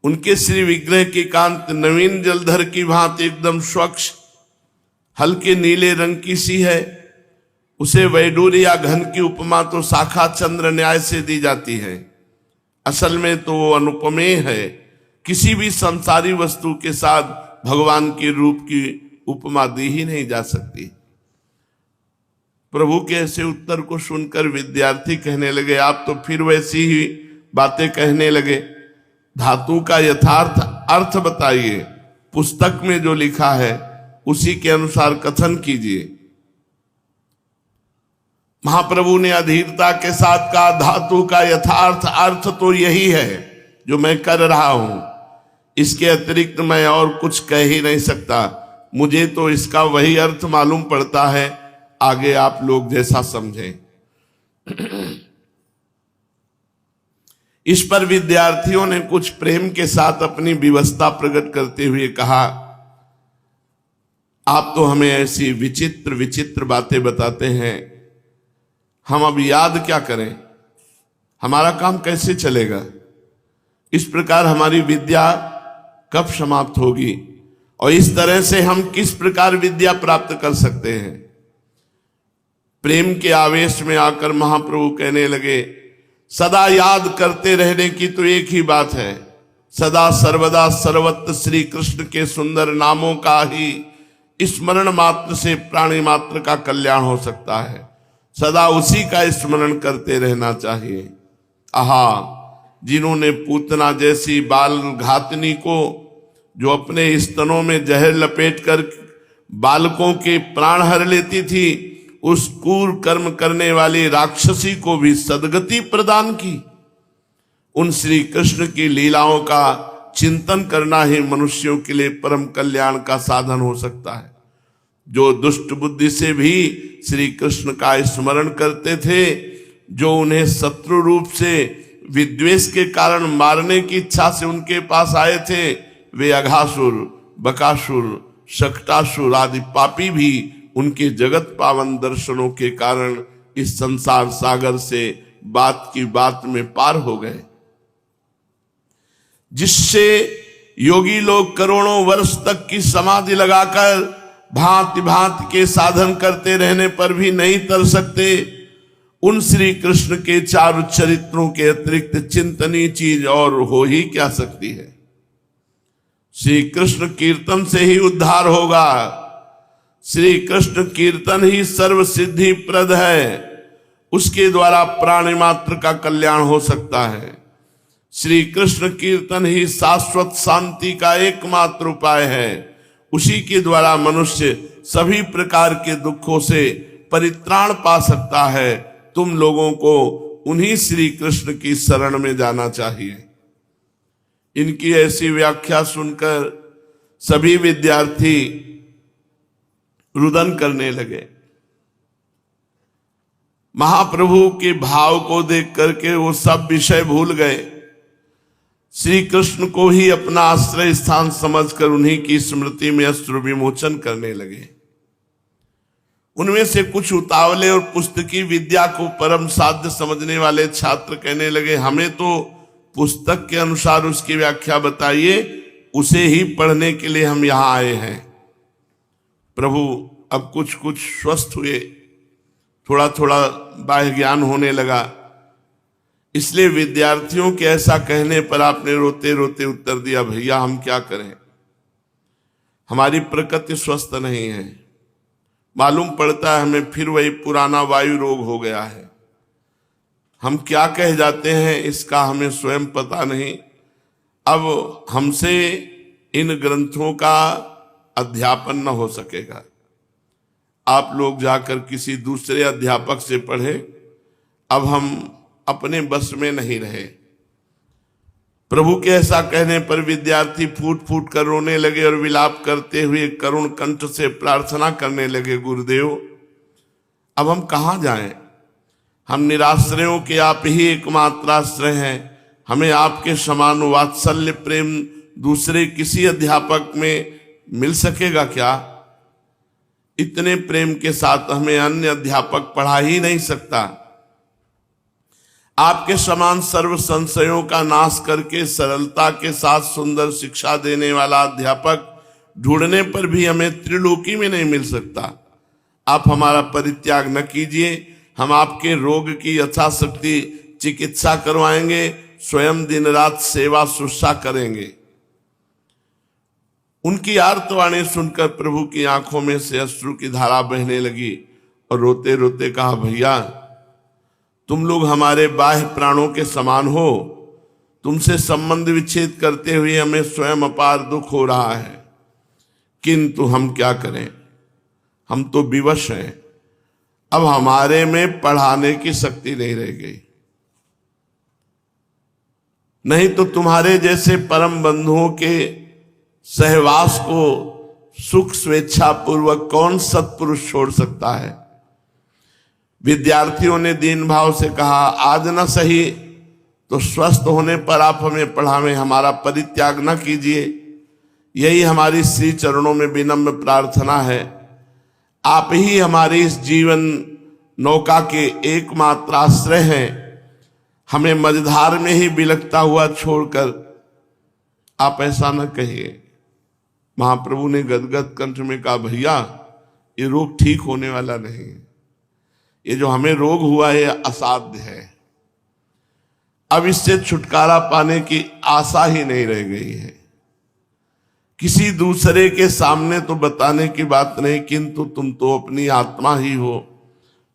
A: उनके श्री विग्रह की कांत नवीन जलधर की भांति एकदम स्वच्छ हल्के नीले रंग की सी है। उसे वैडूर्य या घन की उपमा तो शाखा चंद्र न्याय से दी जाती है। असल में तो वो अनुपमेय है। किसी भी संसारी वस्तु के साथ भगवान के रूप की उपमा दी ही नहीं जा सकती। प्रभु के ऐसे उत्तर को सुनकर विद्यार्थी कहने लगे, आप तो फिर वैसी ही बातें कहने लगे। धातु का यथार्थ अर्थ बताइए। पुस्तक में जो लिखा है उसी के अनुसार कथन कीजिए। महाप्रभु ने अधीरता के साथ कहा, धातु का यथार्थ अर्थ तो यही है जो मैं कर रहा हूं। इसके अतिरिक्त मैं और कुछ कह ही नहीं सकता। मुझे तो इसका वही अर्थ मालूम पड़ता है, आगे आप लोग जैसा समझें। इस पर विद्यार्थियों ने कुछ प्रेम के साथ अपनी विवशता प्रकट करते हुए कहा, आप तो हमें ऐसी विचित्र विचित्र बातें बताते हैं, हम अब याद क्या करें? हमारा काम कैसे चलेगा? इस प्रकार हमारी विद्या कब समाप्त होगी और इस तरह से हम किस प्रकार विद्या प्राप्त कर सकते हैं? प्रेम के आवेश में आकर महाप्रभु कहने लगे, सदा याद करते रहने की तो एक ही बात है, सदा सर्वदा सर्वत्र श्री कृष्ण के सुंदर नामों का ही स्मरण मात्र से प्राणी मात्र का कल्याण हो सकता है। सदा उसी का स्मरण करते रहना चाहिए। आहा, जिन्होंने पूतना जैसी बाल घातनी को, जो अपने स्तनों में जहर लपेटकर बालकों के प्राण हर लेती थी, उस क्रूर कर्म करने वाली राक्षसी को भी सदगति प्रदान की। उन श्री कृष्ण की लीलाओं का चिंतन करना ही मनुष्यों के लिए परम कल्याण का साधन हो सकता है। जो दुष्ट बुद्धि से भी श्री कृष्ण का स्मरण करते थे, जो उन्हें शत्रु रूप से विद्वेष के कारण मारने की इच्छा से उनके पास आए थे, वे अघासुर, बकासुर, शक्टासुर आदि पापी भी उनके जगत पावन दर्शनों के कारण इस संसार सागर से बात की बात में पार हो गए, जिससे योगी लोग करोड़ों वर्ष तक की समाधि लगाकर भांति भांति के साधन करते रहने पर भी नहीं तर सकते। उन श्री कृष्ण के चारु चरित्रों के अतिरिक्त चिंतनीय चीज और हो ही क्या सकती है। श्री कृष्ण कीर्तन से ही उद्धार होगा। श्री कृष्ण कीर्तन ही सर्व सिद्धि प्रद है, उसके द्वारा प्राणी मात्र का कल्याण हो सकता है। श्री कृष्ण कीर्तन ही शाश्वत शांति का एकमात्र उपाय है, उसी के द्वारा मनुष्य सभी प्रकार के दुखों से परित्राण पा सकता है। तुम लोगों को उन्हीं श्री कृष्ण की शरण में जाना चाहिए। इनकी ऐसी व्याख्या सुनकर सभी विद्यार्थी रुदन करने लगे। महाप्रभु के भाव को देख करके वो सब विषय भूल गए। श्री कृष्ण को ही अपना आश्रय स्थान समझकर उन्हीं की स्मृति में अश्रु विमोचन करने लगे। उनमें से कुछ उतावले और पुस्तकी विद्या को परम साध्य समझने वाले छात्र कहने लगे, हमें तो पुस्तक के अनुसार उसकी व्याख्या बताइए, उसे ही पढ़ने के लिए हम यहां आए हैं। प्रभु अब कुछ कुछ स्वस्थ हुए, थोड़ा थोड़ा बाह्य ज्ञान होने लगा, इसलिए विद्यार्थियों के ऐसा कहने पर आपने रोते रोते उत्तर दिया, भैया हम क्या करें, हमारी प्रकृति स्वस्थ नहीं है, मालूम पड़ता है हमें फिर वही पुराना वायु रोग हो गया है। हम क्या कह जाते हैं इसका हमें स्वयं पता नहीं। अब हमसे इन ग्रंथों का अध्यापन न हो सकेगा, आप लोग जाकर किसी दूसरे अध्यापक से पढ़े, अब हम अपने बस में नहीं रहे। प्रभु के ऐसा कहने पर विद्यार्थी फूट फूट कर रोने लगे और विलाप करते हुए करुण कंठ से प्रार्थना करने लगे, गुरुदेव अब हम कहाँ जाएं, हम निराश्रयों के आप ही एकमात्र आश्रय हैं, हमें आपके समान वात्सल्य प्रेम दूसरे किसी अध्यापक में मिल सकेगा क्या? इतने प्रेम के साथ हमें अन्य अध्यापक पढ़ा ही नहीं सकता। आपके समान सर्व संशयों का नाश करके सरलता के साथ सुंदर शिक्षा देने वाला अध्यापक ढूंढने पर भी हमें त्रिलोकी में नहीं मिल सकता। आप हमारा परित्याग न कीजिए, हम आपके रोग की यथाशक्ति चिकित्सा करवाएंगे, स्वयं दिन रात सेवा शुश्रूषा करेंगे। उनकी आर्तवाणी सुनकर प्रभु की आंखों में से अश्रु की धारा बहने लगी और रोते रोते कहा, भैया तुम लोग हमारे बाह्य प्राणों के समान हो, तुमसे संबंध विच्छेद करते हुए हमें स्वयं अपार दुख हो रहा है, किंतु हम क्या करें, हम तो विवश हैं, अब हमारे में पढ़ाने की शक्ति नहीं रह गई। नहीं तो तुम्हारे जैसे परम बंधुओं के सहवास को सुख स्वेच्छा पूर्वक कौन सत्पुरुष छोड़ सकता है। विद्यार्थियों ने दीन भाव से कहा, आज न सही तो स्वस्थ होने पर आप हमें पढ़ावें, हमारा परित्याग न कीजिए, यही हमारी श्री चरणों में विनम्र प्रार्थना है। आप ही हमारी इस जीवन नौका के एकमात्र आश्रय हैं, हमें मझधार में ही बिलखता हुआ छोड़कर आप ऐसा न कहिए। महाप्रभु ने गदगद कंठ में कहा, भैया ये रोग ठीक होने वाला नहीं है, ये जो हमें रोग हुआ है असाध्य है। अब इससे छुटकारा पाने की आशा ही नहीं रह गई है। किसी दूसरे के सामने तो बताने की बात नहीं, किंतु तुम तो अपनी आत्मा ही हो,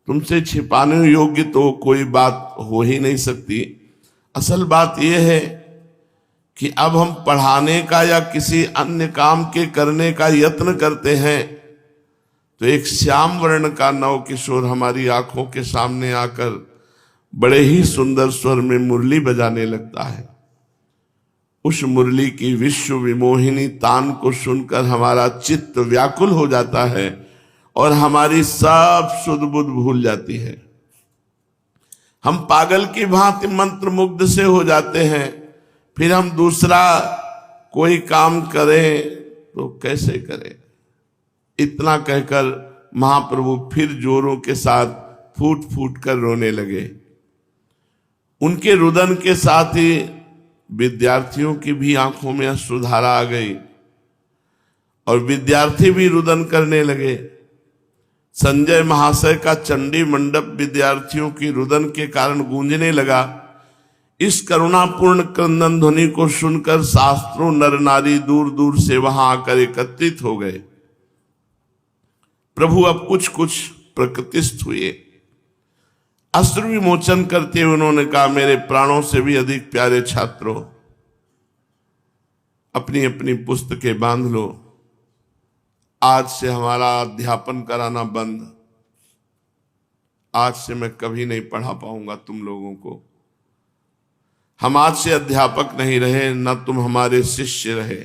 A: तुमसे छिपाने योग्य तो कोई बात हो ही नहीं सकती। असल बात यह है कि अब हम पढ़ाने का या किसी अन्य काम के करने का यत्न करते हैं तो एक श्याम वर्ण का नव किशोर हमारी आंखों के सामने आकर बड़े ही सुंदर स्वर में मुरली बजाने लगता है। उस मुरली की विश्व विमोहिनी तान को सुनकर हमारा चित्त व्याकुल हो जाता है और हमारी सब सुध बुध भूल जाती है। हम पागल की भांति मंत्र मुग्ध से हो जाते हैं। फिर हम दूसरा कोई काम करें तो कैसे करें? इतना कहकर महाप्रभु फिर जोरों के साथ फूट फूट कर रोने लगे। उनके रुदन के साथ ही विद्यार्थियों की भी आंखों में अश्रुधारा आ गई और विद्यार्थी भी रुदन करने लगे। संजय महाशय का चंडी मंडप विद्यार्थियों की रुदन के कारण गूंजने लगा। इस करुणापूर्ण क्रंदन ध्वनि को सुनकर शास्त्रों नर नारी दूर दूर से वहां आकर एकत्रित हो गए। प्रभु अब कुछ कुछ प्रकृतिस्थ हुए। अश्रु विमोचन करते हुए उन्होंने कहा, मेरे प्राणों से भी अधिक प्यारे छात्रों, अपनी अपनी पुस्तकें बांध लो। आज से हमारा अध्यापन कराना बंद। आज से मैं कभी नहीं पढ़ा पाऊंगा तुम लोगों को। हम आज से अध्यापक नहीं रहे, न तुम हमारे शिष्य रहे।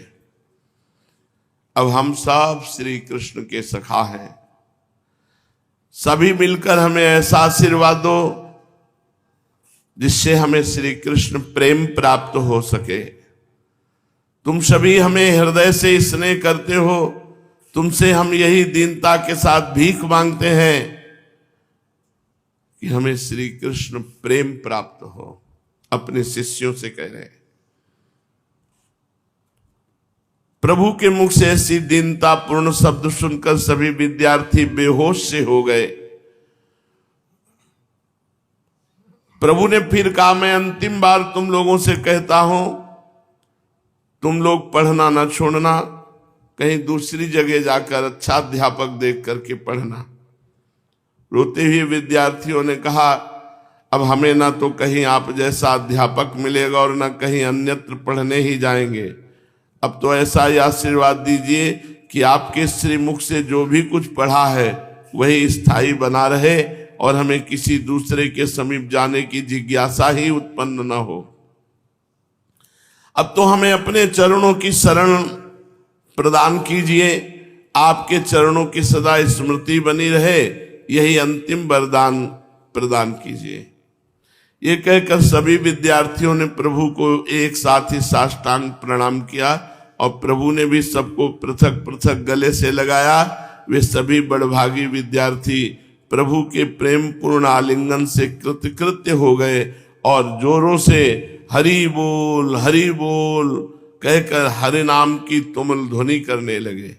A: अब हम सब श्री कृष्ण के सखा हैं। सभी मिलकर हमें ऐसा आशीर्वाद दो जिससे हमें श्री कृष्ण प्रेम प्राप्त हो सके। तुम सभी हमें हृदय से स्नेह करते हो, तुमसे हम यही दीनता के साथ भीख मांगते हैं कि हमें श्री कृष्ण प्रेम प्राप्त हो। अपने शिष्यों से कह रहे हैं। प्रभु के मुख से ऐसी दीनता पूर्ण शब्द सुनकर सभी विद्यार्थी बेहोश से हो गए। प्रभु ने फिर कहा, मैं अंतिम बार तुम लोगों से कहता हूं, तुम लोग पढ़ना ना छोड़ना, कहीं दूसरी जगह जाकर अच्छा अध्यापक देख करके पढ़ना। रोते हुए विद्यार्थियों ने कहा, अब हमें ना तो कहीं आप जैसा अध्यापक मिलेगा और ना कहीं अन्यत्र पढ़ने ही जाएंगे। अब तो ऐसा ही आशीर्वाद दीजिए कि आपके श्रीमुख से जो भी कुछ पढ़ा है वही स्थायी बना रहे और हमें किसी दूसरे के समीप जाने की जिज्ञासा ही उत्पन्न न हो। अब तो हमें अपने चरणों की शरण प्रदान कीजिए, आपके चरणों की सदा स्मृति बनी रहे, यही अंतिम वरदान प्रदान कीजिए। ये कहकर सभी विद्यार्थियों ने प्रभु को एक साथ ही साष्टांग प्रणाम किया और प्रभु ने भी सबको पृथक पृथक गले से लगाया। वे सभी बड़भागी विद्यार्थी प्रभु के प्रेम पूर्ण आलिंगन से कृतकृत्य हो गए और जोरों से हरि बोल कहकर हरि नाम की तुमुल ध्वनि करने लगे।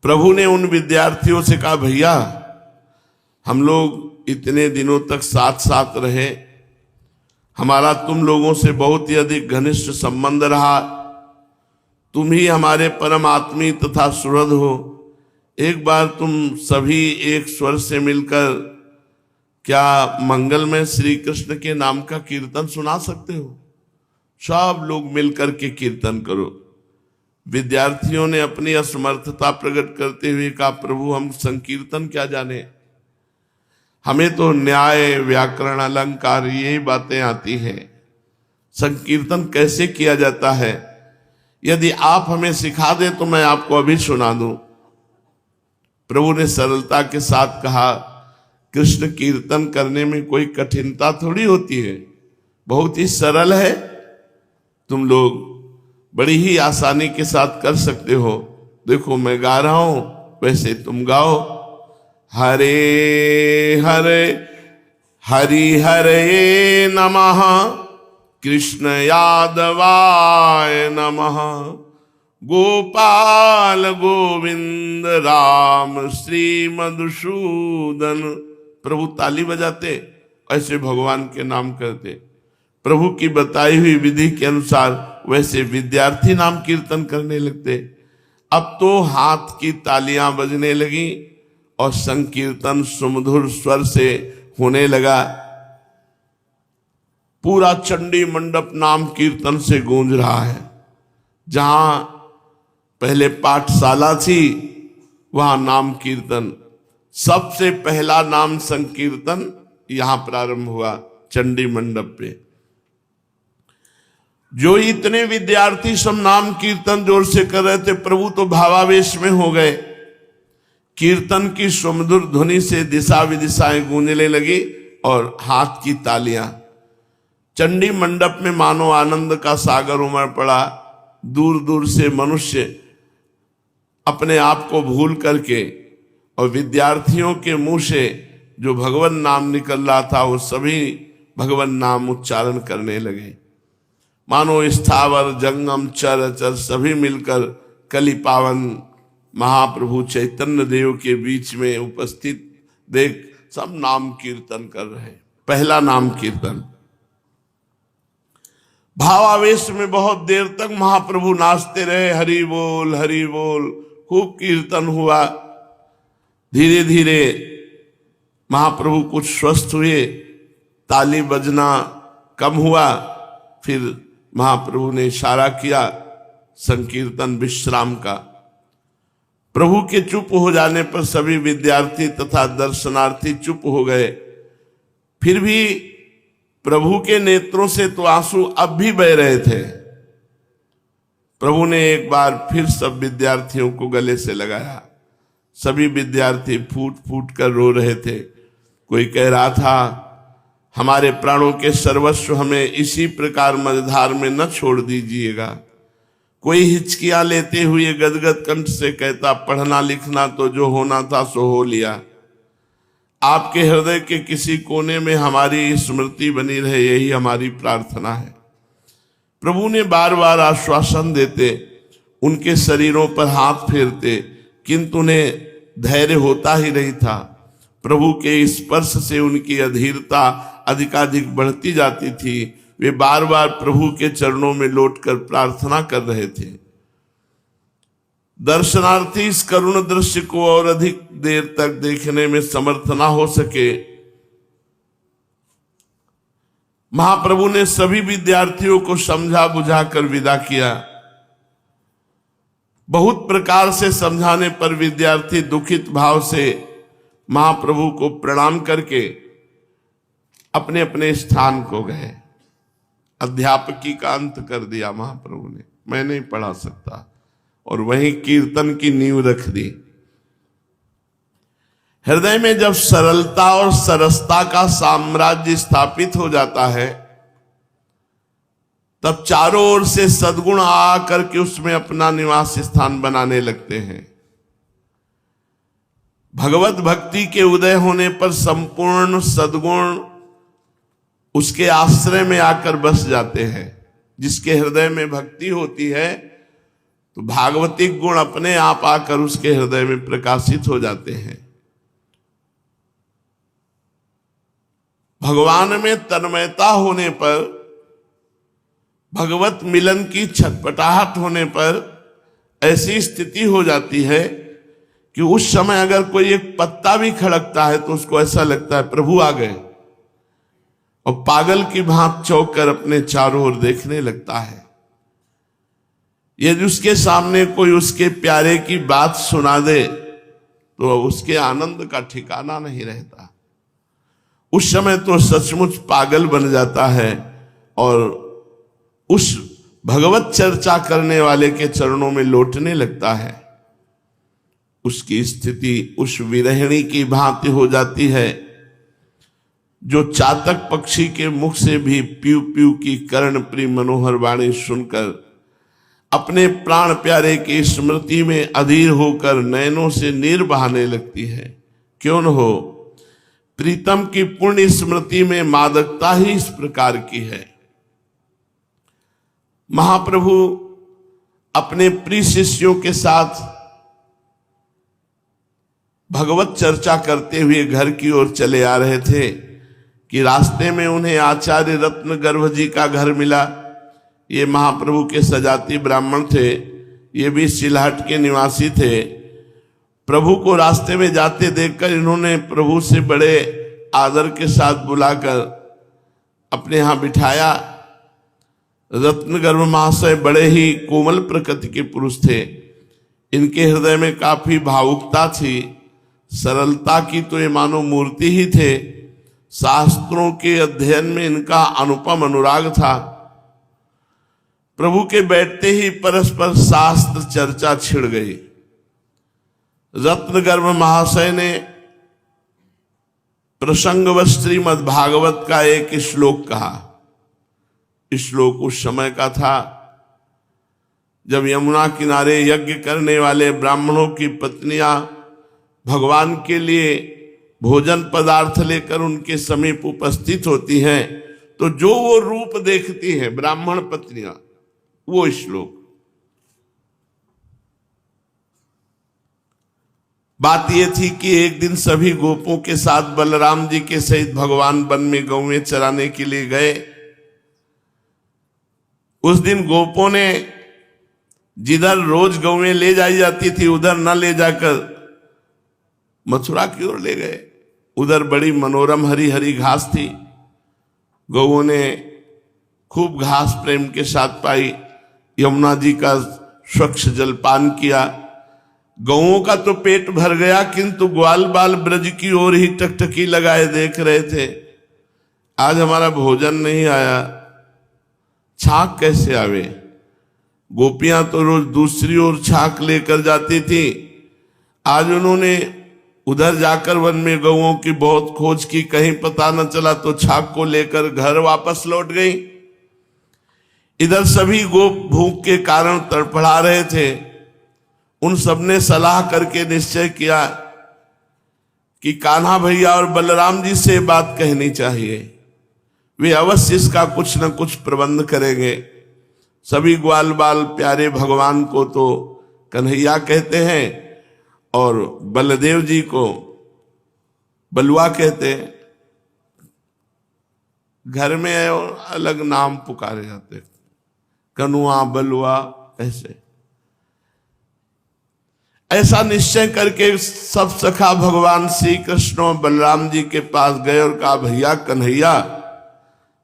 A: प्रभु ने उन विद्यार्थियों से कहा, भैया हम लोग इतने दिनों तक साथ साथ रहे, हमारा तुम लोगों से बहुत ही अधिक घनिष्ठ संबंध रहा, तुम ही हमारे परम आत्मी तथा सुहृद हो। एक बार तुम सभी एक स्वर से मिलकर क्या मंगलमय श्री कृष्ण के नाम का कीर्तन सुना सकते हो? सब लोग मिलकर के कीर्तन करो। विद्यार्थियों ने अपनी असमर्थता प्रकट करते हुए कहा, प्रभु हम संकीर्तन क्या जाने, हमें तो न्याय व्याकरण अलंकार यही बातें आती हैं, संकीर्तन कैसे किया जाता है? यदि आप हमें सिखा दें तो मैं आपको अभी सुना दूं। प्रभु ने सरलता के साथ कहा, कृष्ण कीर्तन करने में कोई कठिनता थोड़ी होती है, बहुत ही सरल है, तुम लोग बड़ी ही आसानी के साथ कर सकते हो। देखो मैं गा रहा हूं, वैसे तुम गाओ। हरे हरे हरि हरे नमः, कृष्ण यादवाय नमः, गोपाल गोविंद राम श्री मधुसूदन। प्रभु ताली बजाते, ऐसे भगवान के नाम करते। प्रभु की बताई हुई विधि के अनुसार वैसे विद्यार्थी नाम कीर्तन करने लगते। अब तो हाथ की तालियां बजने लगी और संकीर्तन सुमधुर स्वर से होने लगा। पूरा चंडी मंडप नाम कीर्तन से गूंज रहा है। जहां पहले पाठशाला थी वहां नाम कीर्तन, सबसे पहला नाम संकीर्तन यहां प्रारंभ हुआ चंडी मंडप पे। जो इतने विद्यार्थी सब नाम कीर्तन जोर से कर रहे थे, प्रभु तो भावावेश में हो गए। कीर्तन की सुमधुर ध्वनि से दिशा विदिशाएं गूंजने लगी और हाथ की तालियां। चंडी मंडप में मानो आनंद का सागर उमड़ पड़ा। दूर दूर से मनुष्य अपने आप को भूल करके और विद्यार्थियों के मुंह से जो भगवान नाम निकल रहा था वो सभी भगवान नाम उच्चारण करने लगे। मानो स्थावर जंगम चर अचर सभी मिलकर कली पावन महाप्रभु चैतन्य देव के बीच में उपस्थित देख सब नाम कीर्तन कर रहे। पहला नाम कीर्तन। भावावेश में बहुत देर तक महाप्रभु नाचते रहे। हरि बोल हरि बोल, खूब कीर्तन हुआ। धीरे धीरे महाप्रभु कुछ स्वस्थ हुए, ताली बजना कम हुआ। फिर महाप्रभु ने इशारा किया संकीर्तन विश्राम का। प्रभु के चुप हो जाने पर सभी विद्यार्थी तथा दर्शनार्थी चुप हो गए। फिर भी प्रभु के नेत्रों से तो आंसू अब भी बह रहे थे। प्रभु ने एक बार फिर सब विद्यार्थियों को गले से लगाया। सभी विद्यार्थी फूट फूट कर रो रहे थे। कोई कह रहा था, हमारे प्राणों के सर्वस्व हमें इसी प्रकार मझधार में न छोड़ दीजिएगा। कोई हिचकियां लेते हुए गदगद कंठ से कहता, पढ़ना लिखना तो जो होना था सो हो लिया। आपके हृदय के किसी कोने में हमारी स्मृति बनी रहे, यही हमारी प्रार्थना है। प्रभु ने बार बार आश्वासन देते, उनके शरीरों पर हाथ फेरते, किंतु उन्हें धैर्य होता ही नहीं था। प्रभु के स्पर्श से उनकी अधीरता अधिकाधिक बढ़ती जाती थी। वे बार बार प्रभु के चरणों में लौटकर प्रार्थना कर रहे थे। दर्शनार्थी इस करुण दृश्य को और अधिक देर तक देखने में समर्थ ना हो सके। महाप्रभु ने सभी विद्यार्थियों को समझा बुझाकर विदा किया। बहुत प्रकार से समझाने पर विद्यार्थी दुखित भाव से महाप्रभु को प्रणाम करके अपने अपने स्थान को गए। अध्यापकी का अंत कर दिया महाप्रभु ने, मैं नहीं पढ़ा सकता, और वहीं कीर्तन की नींव रख दी। हृदय में जब सरलता और सरसता का साम्राज्य स्थापित हो जाता है, तब चारों ओर से सद्गुण आ करके उसमें अपना निवास स्थान बनाने लगते हैं। भगवत भक्ति के उदय होने पर संपूर्ण सद्गुण उसके आश्रय में आकर बस जाते हैं। जिसके हृदय में भक्ति होती है तो भागवतिक गुण अपने आप आकर उसके हृदय में प्रकाशित हो जाते हैं। भगवान में तन्मयता होने पर, भगवत मिलन की छटपटाहट होने पर ऐसी स्थिति हो जाती है कि उस समय अगर कोई एक पत्ता भी खड़कता है तो उसको ऐसा लगता है प्रभु आ गए, और पागल की भांति चौंक कर अपने चारों ओर देखने लगता है। यदि उसके सामने कोई उसके प्यारे की बात सुना दे तो उसके आनंद का ठिकाना नहीं रहता। उस समय तो सचमुच पागल बन जाता है और उस भगवत चर्चा करने वाले के चरणों में लौटने लगता है। उसकी स्थिति उस विरहिणी की भांति हो जाती है जो चातक पक्षी के मुख से भी प्यू प्यू की कर्णप्रिय मनोहर वाणी सुनकर अपने प्राण प्यारे की स्मृति में अधीर होकर नयनों से नीर बहाने लगती है। क्यों न हो, प्रीतम की पुण्य स्मृति में मादकता ही इस प्रकार की है। महाप्रभु अपने प्रिय शिष्यों के साथ भगवत चर्चा करते हुए घर की ओर चले आ रहे थे कि रास्ते में उन्हें आचार्य रत्न गर्भ जी का घर मिला। ये महाप्रभु के सजाती ब्राह्मण थे, ये भी सिलहट के निवासी थे। प्रभु को रास्ते में जाते देखकर इन्होंने प्रभु से बड़े आदर के साथ बुलाकर अपने यहाँ बिठाया। रत्नगर्भ महाशय बड़े ही कोमल प्रकृति के पुरुष थे। इनके हृदय में काफी भावुकता थी, सरलता की तो ये मानो मूर्ति ही थे। शास्त्रों के अध्ययन में इनका अनुपम अनुराग था। प्रभु के बैठते ही परस्पर शास्त्र चर्चा छिड़ गई। रत्नगर्भ महाशय ने प्रसंगवश श्रीमद् भागवत का एक श्लोक कहा। श्लोक उस समय का था जब यमुना किनारे यज्ञ करने वाले ब्राह्मणों की पत्नियां भगवान के लिए भोजन पदार्थ लेकर उनके समीप उपस्थित होती हैं, तो जो वो रूप देखती हैं ब्राह्मण पत्नियां, वो श्लोक। बात ये थी कि एक दिन सभी गोपों के साथ बलराम जी के सहित भगवान वन में गौवें चराने के लिए गए। उस दिन गोपों ने जिधर रोज गौवें ले जाई जाती थी उधर न ले जाकर मथुरा की ओर ले गए। उधर बड़ी मनोरम हरी हरी घास थी। गौओं ने खूब घास प्रेम के साथ पाई। यमुना जी का स्वच्छ जलपान किया। गौओं का तो पेट भर गया, किंतु ग्वाल बाल ब्रज की ओर ही टकटकी लगाए देख रहे थे। आज हमारा भोजन नहीं आया, छाक कैसे आवे। गोपियां तो रोज दूसरी ओर छाक लेकर जाती थी। आज उन्होंने उधर जाकर वन में गौओं की बहुत खोज की, कहीं पता न चला तो छाक को लेकर घर वापस लौट गई। इधर सभी गोप भूख के कारण तड़फड़ा रहे थे। उन सबने सलाह करके निश्चय किया कि कान्हा भैया और बलराम जी से बात कहनी चाहिए, वे अवश्य इसका कुछ न कुछ प्रबंध करेंगे। सभी ग्वाल बाल प्यारे भगवान को तो कन्हैया कहते हैं और बलदेव जी को बलुआ कहते हैं। घर में अलग नाम पुकारे जाते, कनुआ बलुआ, ऐसा निश्चय करके सब सखा भगवान श्री कृष्ण और बलराम जी के पास गए और कहा, भैया कन्हैया,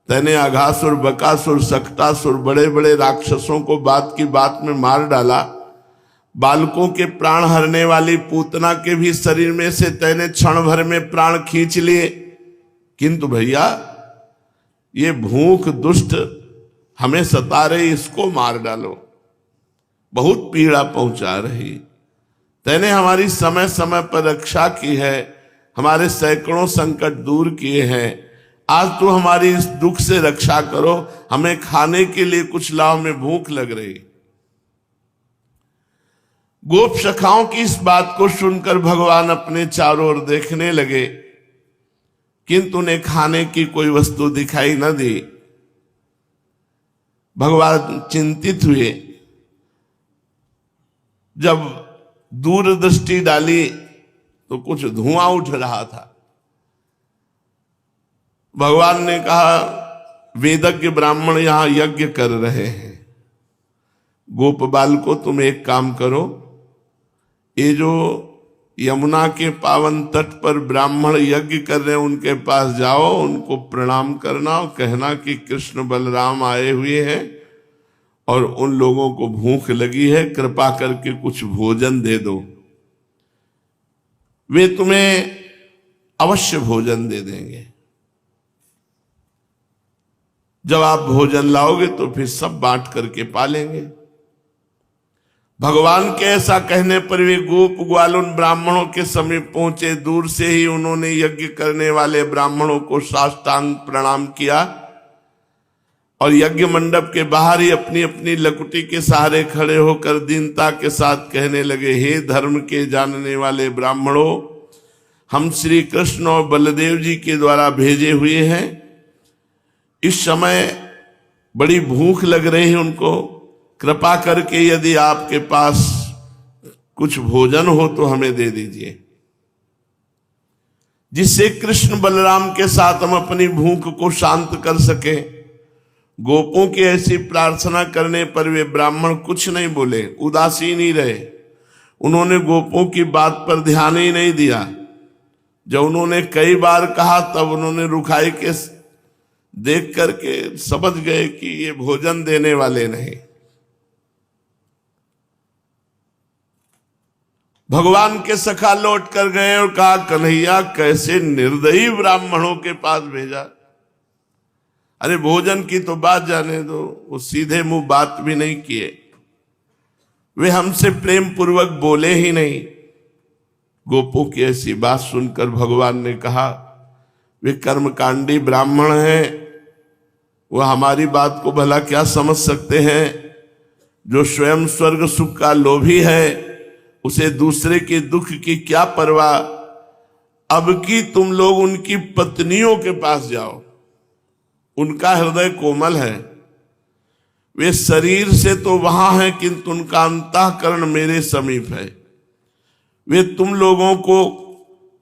A: तैने अघासुर, बकासुर, सकटासुर बड़े बड़े राक्षसों को बात की बात में मार डाला। बालकों के प्राण हरने वाली पूतना के भी शरीर में से तैने क्षण भर में प्राण खींच लिए, किंतु भैया ये भूख दुष्ट हमें सता रही, इसको मार डालो, बहुत पीड़ा पहुंचा रही। तैने हमारी समय समय पर रक्षा की है, हमारे सैकड़ों संकट दूर किए हैं। आज तू हमारी इस दुख से रक्षा करो, हमें खाने के लिए कुछ लाओ, में भूख लग रही। गोप सखाओं की इस बात को सुनकर भगवान अपने चारों ओर देखने लगे, किंतु उन्हें खाने की कोई वस्तु दिखाई न दी। भगवान चिंतित हुए। जब दूरदृष्टि डाली तो कुछ धुआं उठ रहा था। भगवान ने कहा, वेदज्ञ ब्राह्मण यहां यज्ञ कर रहे हैं। गोप बाल को तुम एक काम करो, ये जो यमुना के पावन तट पर ब्राह्मण यज्ञ कर रहे हैं उनके पास जाओ, उनको प्रणाम करना और कहना कि कृष्ण बलराम आए हुए हैं और उन लोगों को भूख लगी है, कृपा करके कुछ भोजन दे दो, वे तुम्हें अवश्य भोजन दे देंगे। जब आप भोजन लाओगे तो फिर सब बांट करके पालेंगे। भगवान के ऐसा कहने पर वे गोप ग्वाल उन ब्राह्मणों के समीप पहुंचे। दूर से ही उन्होंने यज्ञ करने वाले ब्राह्मणों को साष्टांग प्रणाम किया और यज्ञ मंडप के बाहर ही अपनी अपनी लकुटी के सहारे खड़े होकर दीनता के साथ कहने लगे, हे धर्म के जानने वाले ब्राह्मणों, हम श्री कृष्ण और बलदेव जी के द्वारा भेजे हुए हैं। इस समय बड़ी भूख लग रही है उनको, कृपा करके यदि आपके पास कुछ भोजन हो तो हमें दे दीजिए, जिससे कृष्ण बलराम के साथ हम अपनी भूख को शांत कर सके। गोपों की ऐसी प्रार्थना करने पर वे ब्राह्मण कुछ नहीं बोले, उदासीन ही रहे। उन्होंने गोपों की बात पर ध्यान ही नहीं दिया। जब उन्होंने कई बार कहा तब उन्होंने रुखाई के देख करके समझ गए कि ये भोजन देने वाले नहीं। भगवान के सखा लौट कर गए और कहा, कन्हैया कैसे निर्दयी ब्राह्मणों के पास भेजा। अरे भोजन की तो बात जाने दो, वो सीधे मुंह बात भी नहीं किए, वे हमसे प्रेम पूर्वक बोले ही नहीं। गोपों की ऐसी बात सुनकर भगवान ने कहा, वे कर्मकांडी ब्राह्मण हैं, वह हमारी बात को भला क्या समझ सकते हैं। जो स्वयं स्वर्ग सुख का लोभी है, उसे दूसरे के दुख की क्या परवाह। अब की तुम लोग उनकी पत्नियों के पास जाओ, उनका हृदय कोमल है, वे शरीर से तो वहां हैं किंतु उनका अंतःकरण मेरे समीप है। वे तुम लोगों को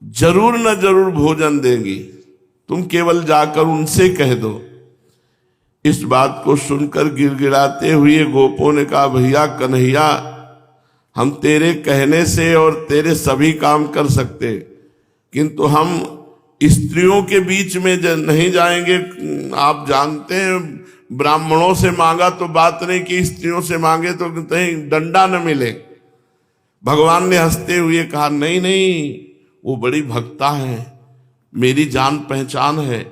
A: जरूर न जरूर भोजन देंगी, तुम केवल जाकर उनसे कह दो। इस बात को सुनकर गिड़गिड़ाते हुए गोपों ने कहा, भैया कन्हैया, हम तेरे कहने से और तेरे सभी काम कर सकते, किंतु हम स्त्रियों के बीच में नहीं जाएंगे। आप जानते हैं ब्राह्मणों से मांगा तो बात नहीं, कि स्त्रियों से मांगे तो कहीं डंडा न मिले। भगवान ने हंसते हुए कहा, नहीं नहीं, वो बड़ी भक्ता है, मेरी जान पहचान है,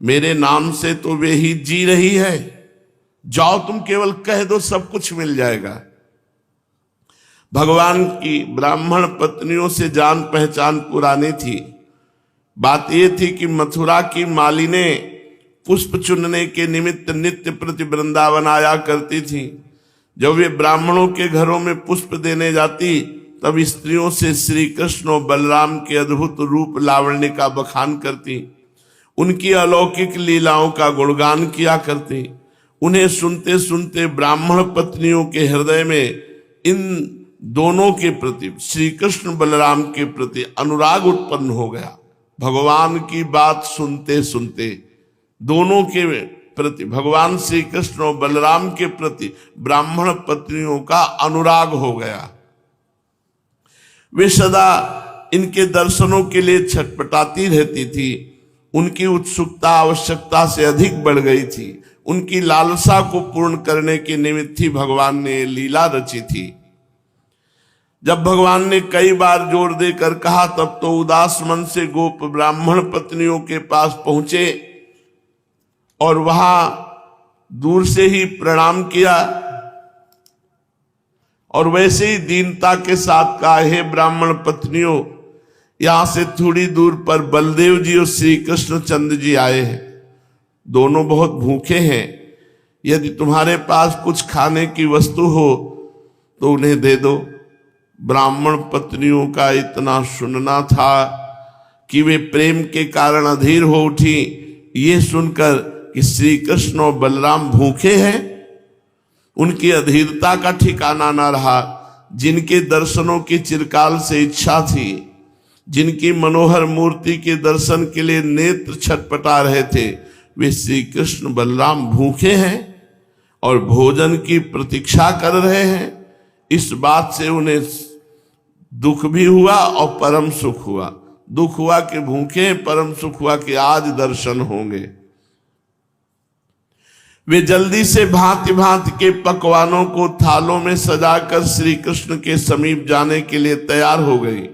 A: मेरे नाम से तो वे ही जी रही है। जाओ तुम केवल कह दो, सब कुछ मिल जाएगा। भगवान की ब्राह्मण पत्नियों से जान पहचान पुरानी थी। बात यह थी कि मथुरा की मालिनें पुष्प चुनने के निमित्त नित्य प्रति वृंदावन आया करती थी। जब वे ब्राह्मणों के घरों में पुष्प देने जाती, तब स्त्रियों से श्री कृष्ण और बलराम के अद्भुत रूप लावण्य का बखान करती, उनकी अलौकिक लीलाओं का गुणगान किया करती। उन्हें सुनते सुनते ब्राह्मण पत्नियों के हृदय में इन दोनों के प्रति, श्री कृष्ण बलराम के प्रति अनुराग उत्पन्न हो गया। भगवान की बात सुनते सुनते दोनों के प्रति, भगवान श्री कृष्ण और बलराम के प्रति ब्राह्मण पत्नियों का अनुराग हो गया। वे सदा इनके दर्शनों के लिए छटपटाती रहती थी। उनकी उत्सुकता आवश्यकता से अधिक बढ़ गई थी। उनकी लालसा को पूर्ण करने के निमित्त ही भगवान ने लीला रची थी। जब भगवान ने कई बार जोर देकर कहा, तब तो उदास मन से गोप ब्राह्मण पत्नियों के पास पहुंचे और वहां दूर से ही प्रणाम किया और वैसे ही दीनता के साथ कहा, हे ब्राह्मण पत्नियों, यहां से थोड़ी दूर पर बलदेव जी और श्री कृष्णचंद्र जी आए हैं। दोनों बहुत भूखे हैं, यदि तुम्हारे पास कुछ खाने की वस्तु हो तो उन्हें दे दो। ब्राह्मण पत्नियों का इतना सुनना था कि वे प्रेम के कारण अधीर हो उठी। ये सुनकर कि श्री कृष्ण और बलराम भूखे हैं, उनकी अधीरता का ठिकाना न रहा। जिनके दर्शनों की चिरकाल से इच्छा थी, जिनकी मनोहर मूर्ति के दर्शन के लिए नेत्र छटपटा रहे थे, वे श्री कृष्ण बलराम भूखे हैं और भोजन की प्रतीक्षा कर रहे हैं। इस बात से उन्हें दुख भी हुआ और परम सुख हुआ। दुख हुआ कि भूखे, परम सुख हुआ कि आज दर्शन होंगे। वे जल्दी से भांति भांति के पकवानों को थालों में सजाकर श्री कृष्ण के समीप जाने के लिए तैयार हो गई।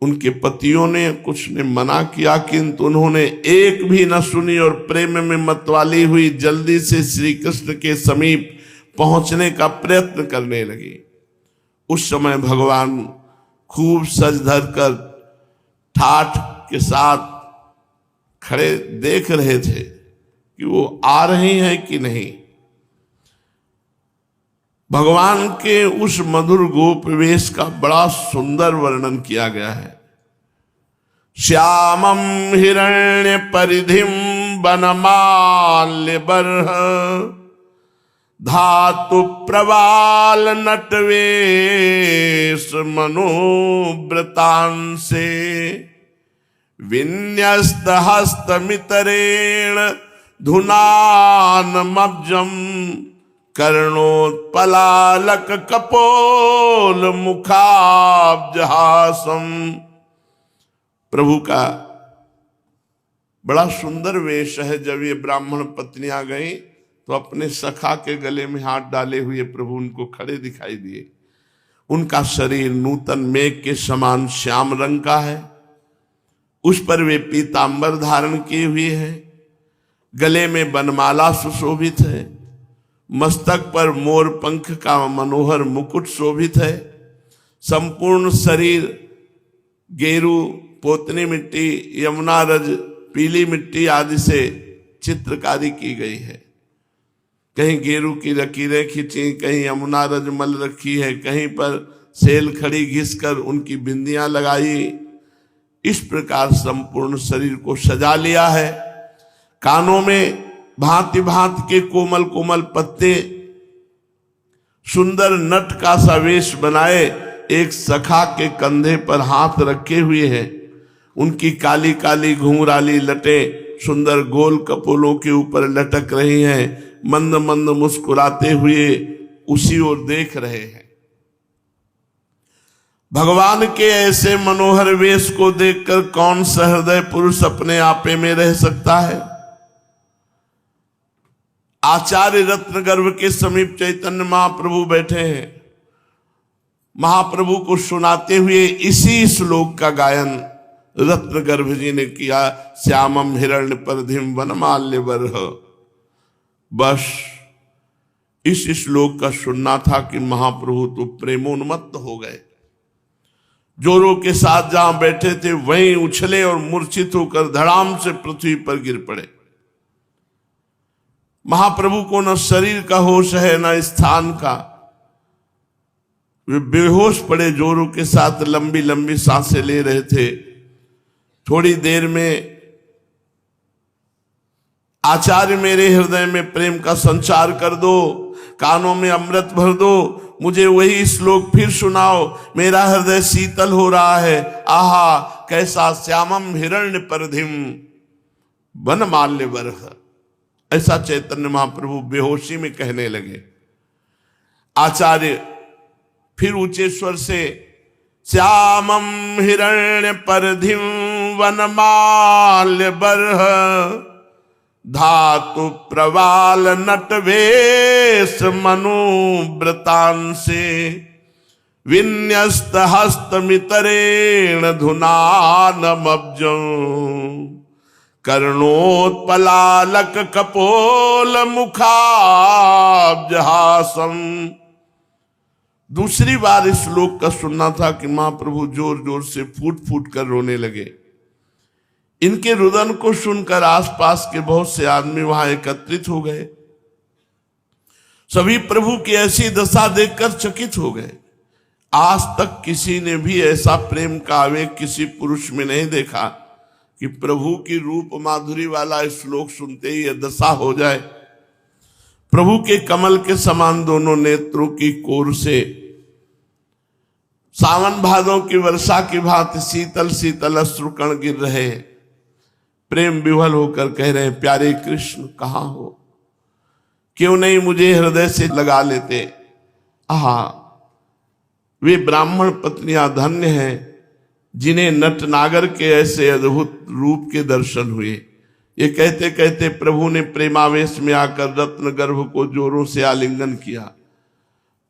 A: उनके पतियों ने कुछ ने मना किया, किंतु उन्होंने एक भी न सुनी और प्रेम में मतवाली हुई जल्दी से श्री कृष्ण के समीप पहुंचने का प्रयत्न करने लगी। उस समय भगवान खूब सज धर कर ठाठ के साथ खड़े देख रहे थे कि वो आ रही हैं कि नहीं। भगवान के उस मधुर गोप वेश का बड़ा सुंदर वर्णन किया गया है। श्यामम हिरण्य परिधिम वनमाल्य बर्ह धातु प्रवाल नटवेश मनोव्रतांसे विन्यस्त हस्तमितरेण धुनानमब्जम कर्णोत्पलालक कपोल मुखाब्जहासम। प्रभु का बड़ा सुंदर वेश है। जब ये ब्राह्मण पत्नियां गई तो अपने सखा के गले में हाथ डाले हुए प्रभु उनको खड़े दिखाई दिए। उनका शरीर नूतन मेघ के समान श्याम रंग का है, उस पर वे पीतांबर धारण किए हुए हैं, गले में बनमाला सुशोभित है, मस्तक पर मोर पंख का मनोहर मुकुट शोभित है, संपूर्ण शरीर गेरू, पोतनी मिट्टी, यमुना रज, पीली मिट्टी आदि से चित्रकारी की गई है। कहीं गेरू की लकीरें खींची, कहीं यमुना रज मल रखी है, कहीं पर सेल खड़ी घिसकर उनकी बिंदियां लगाई। इस प्रकार संपूर्ण शरीर को सजा लिया है। कानों में भांति भांति के कोमल कोमल पत्ते, सुंदर नट का सा वेश बनाए एक सखा के कंधे पर हाथ रखे हुए हैं। उनकी काली काली घुंघराली लटें सुंदर गोल कपोलों के ऊपर लटक रही हैं। मंद मंद मुस्कुराते हुए उसी ओर देख रहे हैं। भगवान के ऐसे मनोहर वेश को देखकर कौन सहृदय पुरुष अपने आपे में रह सकता है। आचार्य रत्न गर्भ के समीप चैतन्य महाप्रभु बैठे हैं। महाप्रभु को सुनाते हुए इसी श्लोक का गायन रत्न गर्भ जी ने किया। श्यामम हिरण्य परधिम वनमाल्य बरह। बस इस श्लोक का सुनना था कि महाप्रभु तो प्रेमोन्मत्त हो गए। जोरों के साथ जहां बैठे थे वहीं उछले और मूर्छित होकर धड़ाम से पृथ्वी पर गिर पड़े। महाप्रभु को न शरीर का होश है न स्थान का। वे बेहोश पड़े, जोरों के साथ लंबी लंबी सांसें ले रहे थे। थोड़ी देर में आचार्य मेरे हृदय में प्रेम का संचार कर दो, कानों में अमृत भर दो, मुझे वही श्लोक फिर सुनाओ, मेरा हृदय शीतल हो रहा है। आहा कैसा श्यामम हिरण्य परधिम वनमाल्य बरह। ऐसा चैतन्य महाप्रभु बेहोशी में कहने लगे। आचार्य फिर ऊंचे स्वर से श्यामम हिरण्य परधिम वनमाल्य बरह धातु प्रवाल नटवेश मनोव्रतांसे विन्यस्त हस्तमितरेण धुनानमब्जं कर्णोत्पलालक कपोल मुखाब्जहासम। दूसरी बार इस श्लोक का सुनना था कि महाप्रभु जोर जोर से फूट फूट कर रोने लगे। इनके रुदन को सुनकर आसपास के बहुत से आदमी वहां एकत्रित हो गए। सभी प्रभु की ऐसी दशा देखकर चकित हो गए। आज तक किसी ने भी ऐसा प्रेम का आवेग किसी पुरुष में नहीं देखा कि प्रभु की रूप माधुरी वाला श्लोक सुनते ही यह दशा हो जाए। प्रभु के कमल के समान दोनों नेत्रों की कोर से सावन भादों की वर्षा की भांति शीतल शीतल अश्रुकण गिर रहे हैं। प्रेम विह्वल होकर कह रहे हैं, प्यारे कृष्ण कहाँ हो, क्यों नहीं मुझे हृदय से लगा लेते। आहा वे ब्राह्मण पत्नियां धन्य हैं जिन्हें नटनागर के ऐसे अद्भुत रूप के दर्शन हुए। ये कहते कहते प्रभु ने प्रेमावेश में आकर रत्न गर्भ को जोरों से आलिंगन किया।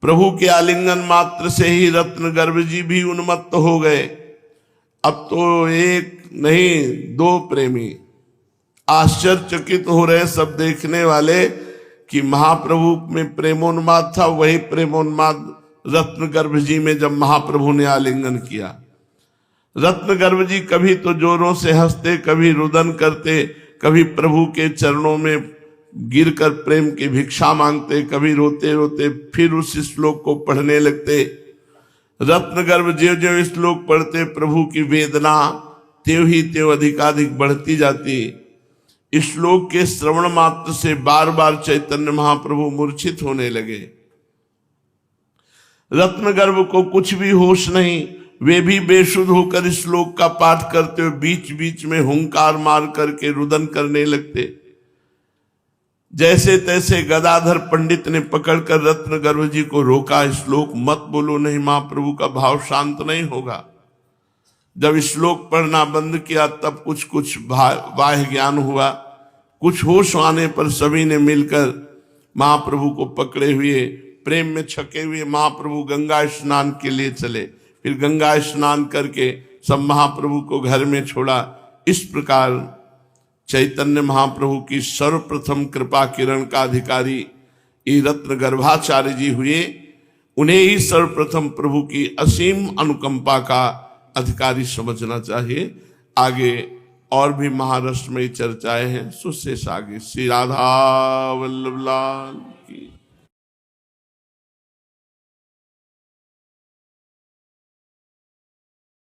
A: प्रभु के आलिंगन मात्र से ही रत्न गर्भ जी भी उन्मत्त हो गए। अब तो एक नहीं दो प्रेमी आश्चर्यचकित हो रहे सब देखने वाले कि महाप्रभु में प्रेमोन्माद था, वही प्रेमोन्माद रत्न गर्भ जी में जब महाप्रभु ने आलिंगन किया। रत्न गर्भ जी कभी तो जोरों से हंसते, कभी रुदन करते, कभी प्रभु के चरणों में गिरकर प्रेम की भिक्षा मांगते, कभी रोते रोते फिर उस श्लोक को पढ़ने लगते। रत्न गर्भ ज्यों ज्यों श्लोक पढ़ते प्रभु की वेदना त्यों ही त्यों अधिकाधिक बढ़ती जाती। श्लोक के श्रवण मात्र से बार बार चैतन्य महाप्रभु मूर्छित होने लगे। रत्नगर्भ को कुछ भी होश नहीं, वे भी बेसुध होकर इस श्लोक का पाठ करते हुए बीच बीच में हुंकार मार करके रुदन करने लगते। जैसे तैसे गदाधर पंडित ने पकड़कर रत्नगर्भ जी को रोका, श्लोक मत बोलो, नहीं महाप्रभु का भाव शांत नहीं होगा। जब श्लोक पढ़ना बंद किया तब कुछ कुछ बाह्य ज्ञान हुआ। कुछ होश आने पर सभी ने मिलकर महाप्रभु को पकड़े हुए प्रेम में छके हुए महाप्रभु गंगा स्नान के लिए चले। फिर गंगा स्नान करके सब महाप्रभु को घर में छोड़ा। इस प्रकार चैतन्य महाप्रभु की सर्वप्रथम कृपा किरण का अधिकारी ये रत्न गर्भाचार्य जी हुए। उन्हें ही सर्वप्रथम प्रभु की असीम अनुकंपा का अधिकारी समझना चाहिए। आगे और भी महारष्ट्र में चर्चाएं हैं, सुशेष आगे। श्री राधा वल्लभ लाल।